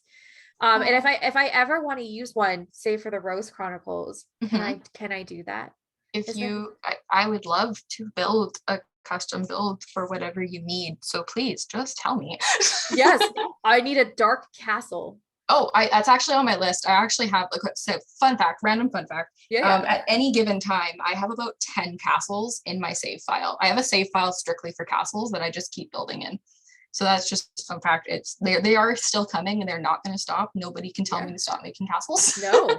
And if I ever want to use one, say for the Rose Chronicles, can I do that? I would love to build a custom build for whatever you need. So please just tell me. Yes, I need a dark castle. Oh, that's actually on my list. I actually have random fun fact. Yeah. At any given time, I have about 10 castles in my save file. I have a save file strictly for castles that I just keep building in. So that's just a fun fact. They are still coming and they're not going to stop. Nobody can tell me to stop making castles. No,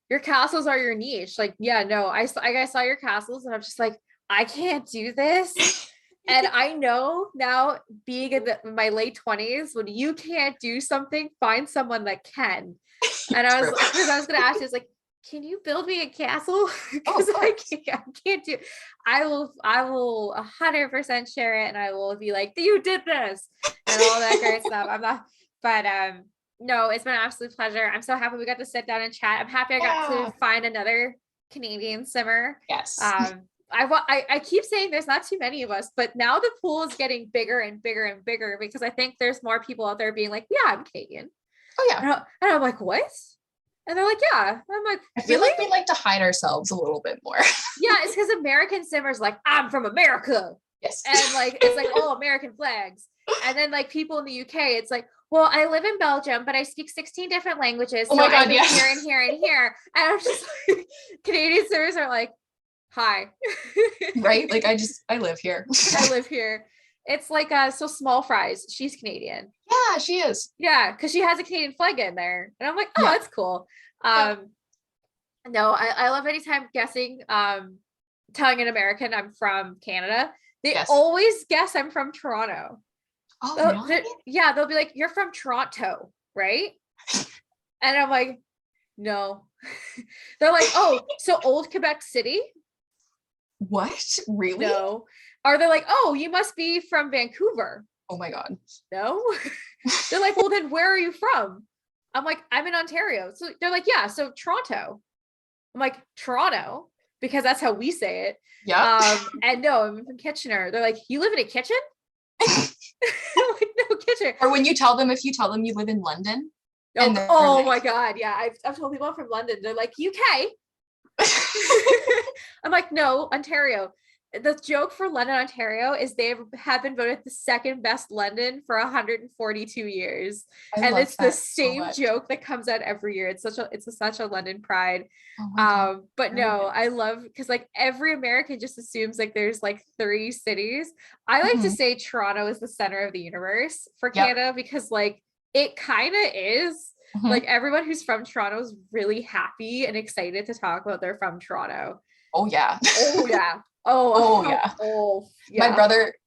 your castles are your niche. Like, yeah, no, I saw your castles and I'm just like, I can't do this. And I know now, being in my late 20s, when you can't do something, find someone that can. And I was going to ask you, like, can you build me a castle? Because I can't do it. I will 100% share it, and I will be like, you did this and all that great stuff. I'm not, but no, it's been an absolute pleasure. I'm so happy we got to sit down and chat. I'm happy I got to find another Canadian simmer. Yes. I keep saying there's not too many of us, but now the pool is getting bigger and bigger and bigger because I think there's more people out there being like, yeah, I'm Canadian. Oh yeah. And I'm like, what? And they're like, yeah. And I'm like, I feel like we like to hide ourselves a little bit more. Yeah, it's because American simmers like, I'm from America. Yes. And like, it's like, oh, American flags. And then like people in the UK, it's like, well, I live in Belgium, but I speak 16 different languages. Oh my God, yes. Here and here and here. And I'm just like, Canadian simmers are like, hi. Right? Like I live here. I live here. It's like so Small Fries, she's Canadian. Yeah, she is. Yeah, because she has a Canadian flag in there. And I'm like, oh, that's cool. No, I love anytime guessing, telling an American I'm from Canada. They always guess I'm from Toronto. Oh, really? Yeah, they'll be like, you're from Toronto, right? And I'm like, no. They're like, oh, so old Quebec City? What? Really? No. Or they're like, oh, you must be from Vancouver. Oh my God. No. They're like, well, then where are you from? I'm like, I'm in Ontario. So they're like, yeah, so Toronto. I'm like, Toronto, because that's how we say it. Yeah. And no, I'm from Kitchener. They're like, you live in a kitchen? I'm like, no, Kitchener. Or if you tell them you live in London. Oh my God. Yeah. I've told people I'm from London. They're like, UK. I'm like, no, Ontario. the joke for London, Ontario is they have been voted the second best London for 142 years. And it's the same joke that comes out every year. It's such a London pride. But no, I love, because like every American just assumes like there's like 3 cities. I like to say Toronto is the center of the universe for Canada, because like it kind of is. Like everyone who's from Toronto is really happy and excited to talk about they're from Toronto. Oh yeah. Oh yeah. Yeah.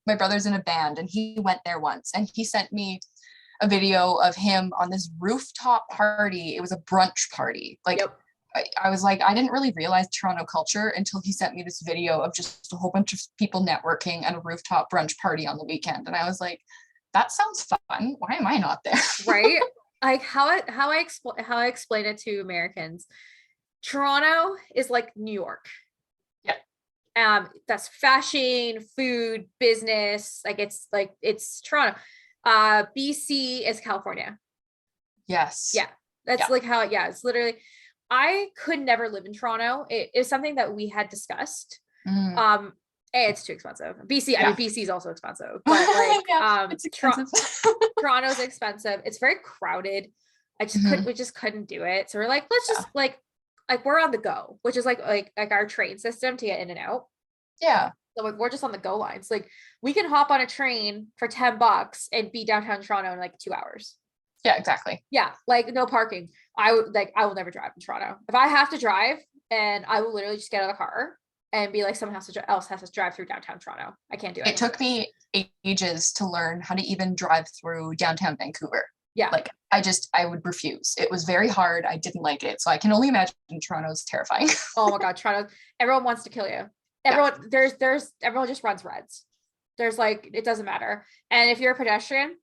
My brother's in a band and he went there once and he sent me a video of him on this rooftop party. It was a brunch party. Like I was like, I didn't really realize Toronto culture until he sent me this video of just a whole bunch of people networking at a rooftop brunch party on the weekend. And I was like, that sounds fun. Why am I not there? Right? Like how I explain it to Americans. Toronto is like New York. That's fashion, food, business. Like it's Toronto. BC is California. Yes. Yeah. That's like how, it's literally, I could never live in Toronto. It is something that we had discussed. It's too expensive. BC, I mean, BC is also expensive, but like, it's expensive. Toronto's expensive. It's very crowded. We just couldn't do it. So we're like, let's just like we're on the go, which is like our train system to get in and out. Yeah. So like we're just on the go lines. Like we can hop on a train for $10 and be downtown Toronto in like 2 hours. Yeah, exactly. Yeah, like no parking. I will never drive in Toronto. If I have to drive, and I will literally just get out of the car and be like, someone else has to drive through downtown Toronto. I can't do it. It took me ages to learn how to even drive through downtown Vancouver. Yeah. Like I would refuse. It was very hard. I didn't like it. So I can only imagine Toronto's terrifying. Oh my God, Toronto. Everyone wants to kill you. Everyone, everyone just runs reds. There's like, it doesn't matter. And if you're a pedestrian,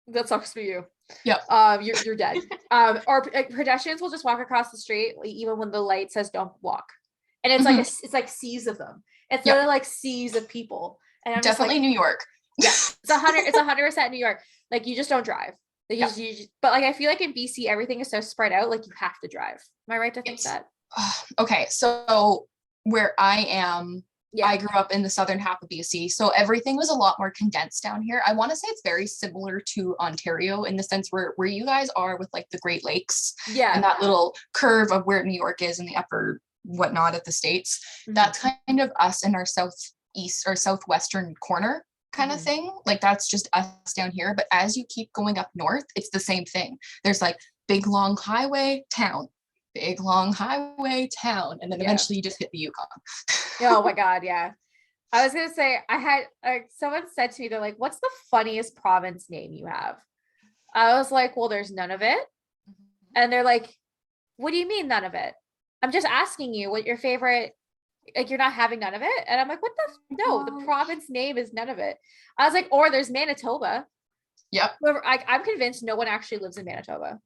that sucks for you. Yeah. You're dead. Or pedestrians will just walk across the street even when the light says don't walk. And it's like it's like seas of them. It's literally like seas of people. And I'm definitely New York. Yeah, it's 100% New York. Like you just don't drive. Like you just, but like I feel like in BC everything is so spread out. Like you have to drive. Am I right to think that? Okay, so where I am, I grew up in the southern half of BC, so everything was a lot more condensed down here. I want to say it's very similar to Ontario in the sense where you guys are with like the Great Lakes, and that little curve of where New York is in the upper whatnot of the States. That's kind of us in our southeast or southwestern corner kind of thing. Like that's just us down here. But as you keep going up north, it's the same thing. There's like big long highway town, big long highway town, and then eventually you just hit the Yukon. Oh my God, yeah. I was gonna say, I had someone said to me, they're like, what's the funniest province name you have? I was like, well, there's none of it. And they're like, what do you mean none of it? I'm just asking you what your favorite, like you're not having none of it. And I'm like, no, the province name is none of it. I was like, or there's Manitoba. Yep. I'm convinced no one actually lives in Manitoba.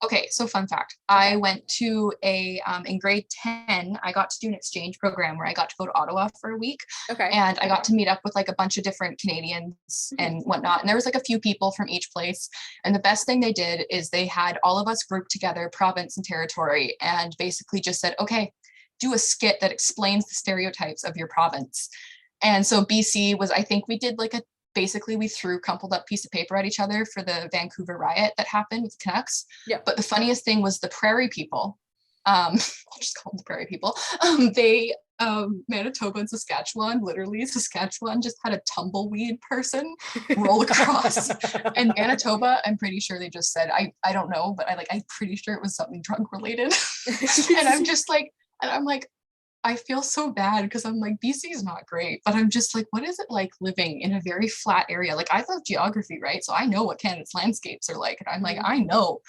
Okay, so fun fact. Okay. I went to in grade 10, I got to do an exchange program where I got to go to Ottawa for a week. Okay. And I got to meet up with like a bunch of different Canadians and whatnot. And there was like a few people from each place. And the best thing they did is they had all of us grouped together, province and territory, and basically just said, okay, do a skit that explains the stereotypes of your province. And so BC was, I think we did like basically we threw crumpled up piece of paper at each other for the Vancouver riot that happened with Canucks. Yeah. But the funniest thing was the prairie people. I'll just call them the prairie people. They Manitoba and Saskatchewan, literally Saskatchewan just had a tumbleweed person roll across. And Manitoba, I'm pretty sure they just said, I don't know, but I'm pretty sure it was something drug related. And I'm like, I feel so bad because I'm like, BC is not great, but I'm just like, what is it like living in a very flat area? Like I love geography, right? So I know what Canada's landscapes are like. And I'm like, I know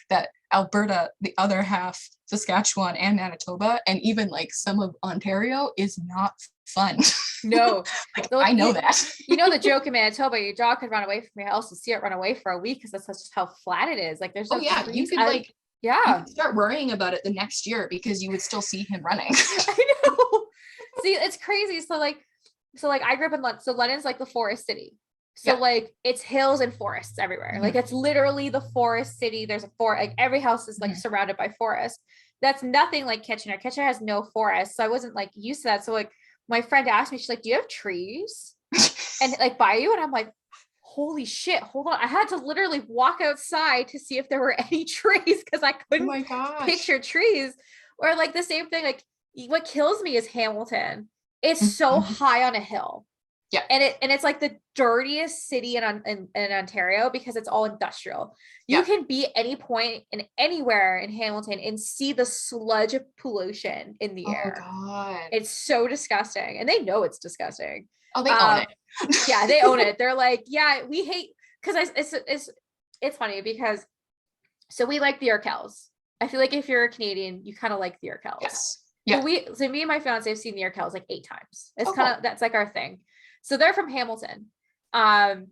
that Alberta, the other half, Saskatchewan and Manitoba, and even like some of Ontario is not fun. No, I know that. You know the joke in Manitoba, your dog could run away from your house and see it run away for a week because that's just how flat it is. Like there's no you could you start worrying about it the next year because you would still see him running. I know. See, it's crazy. So I grew up in London. So London's like the forest city. So like it's hills and forests everywhere. Like it's literally the forest city. There's a forest, like every house is like surrounded by forest. That's nothing like Kitchener. Kitchener has no forest. So I wasn't like used to that. So like my friend asked me, she's like, do you have trees? And like by you? And I'm like, holy shit, hold on. I had to literally walk outside to see if there were any trees because I couldn't picture trees. Or like the same thing, like what kills me is Hamilton. It's so high on a hill. Yeah. And it's like the dirtiest city in Ontario because it's all industrial. You can be at any point in anywhere in Hamilton and see the sludge of pollution in the air. Oh God. It's so disgusting. And they know it's disgusting. Oh, they own it. Yeah, they own it. They're like, yeah, we hate, because it's funny because so we like the Urquelles. I feel like if you're a Canadian, you kind of like the Urquelles. Yes. Yeah. So me and my fiance have seen the Urquelles like 8 times. It's kind of that's like our thing. So they're from Hamilton. We'll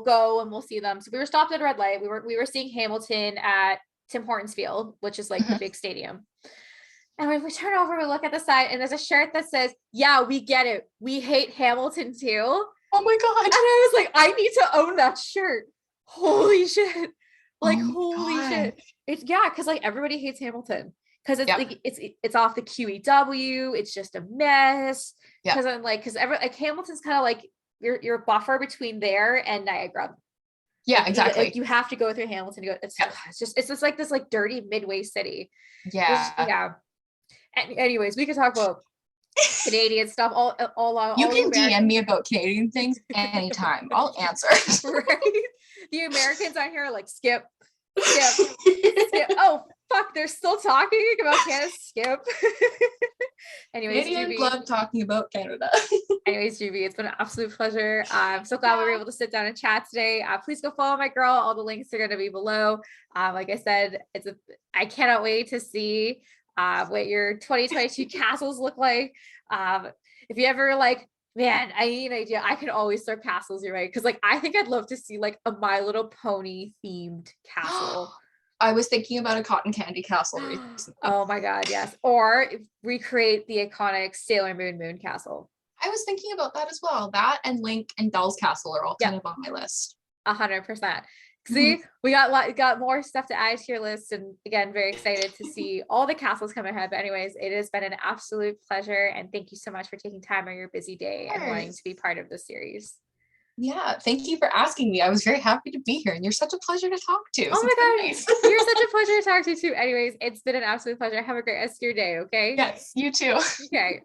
go and we'll see them. So we were stopped at a red light. We were seeing Hamilton at Tim Hortons Field, which is like the big stadium. And when we turn over, we look at the side and there's a shirt that says, yeah, we get it. We hate Hamilton too. Oh my God. And I was like, I need to own that shirt. Holy shit. Like, holy shit. It's because like everybody hates Hamilton. Because it's like it's off the QEW, it's just a mess. Because I'm like, Hamilton's kind of like your buffer between there and Niagara. Yeah, exactly. You have to go through Hamilton to go. It's just like this like dirty midway city. Yeah. Anyways, we could talk about Canadian stuff all along. You can DM me about Canadian things anytime. I'll answer. Right? The Americans on here are like, skip. Oh, fuck, they're still talking about Canada. Skip. Anyways, Canadians love talking about Canada. Anyways, Juby, it's been an absolute pleasure. I'm so glad we were able to sit down and chat today. Please go follow my girl. All the links are going to be below. Like I said, I cannot wait to see what your 2022 castles look like. If you ever like, man, I need an idea, I can always throw castles your way. Because like I think I'd love to see like a My Little Pony themed castle. I was thinking about a cotton candy castle recently. Oh my God, yes. Or recreate the iconic Sailor Moon castle. I was thinking about that as well. That and Link and Belle's castle are all kind of on my list. 100%. See, we got more stuff to add to your list, and again, very excited to see all the castles come ahead. But anyways, it has been an absolute pleasure, and thank you so much for taking time on your busy day and wanting to be part of the series. Yeah, thank you for asking me. I was very happy to be here, and you're such a pleasure to talk to. Oh my God, nice. You're such a pleasure to talk to too. Anyways, it's been an absolute pleasure. Have a great rest of your day, okay? Yes, you too. Okay.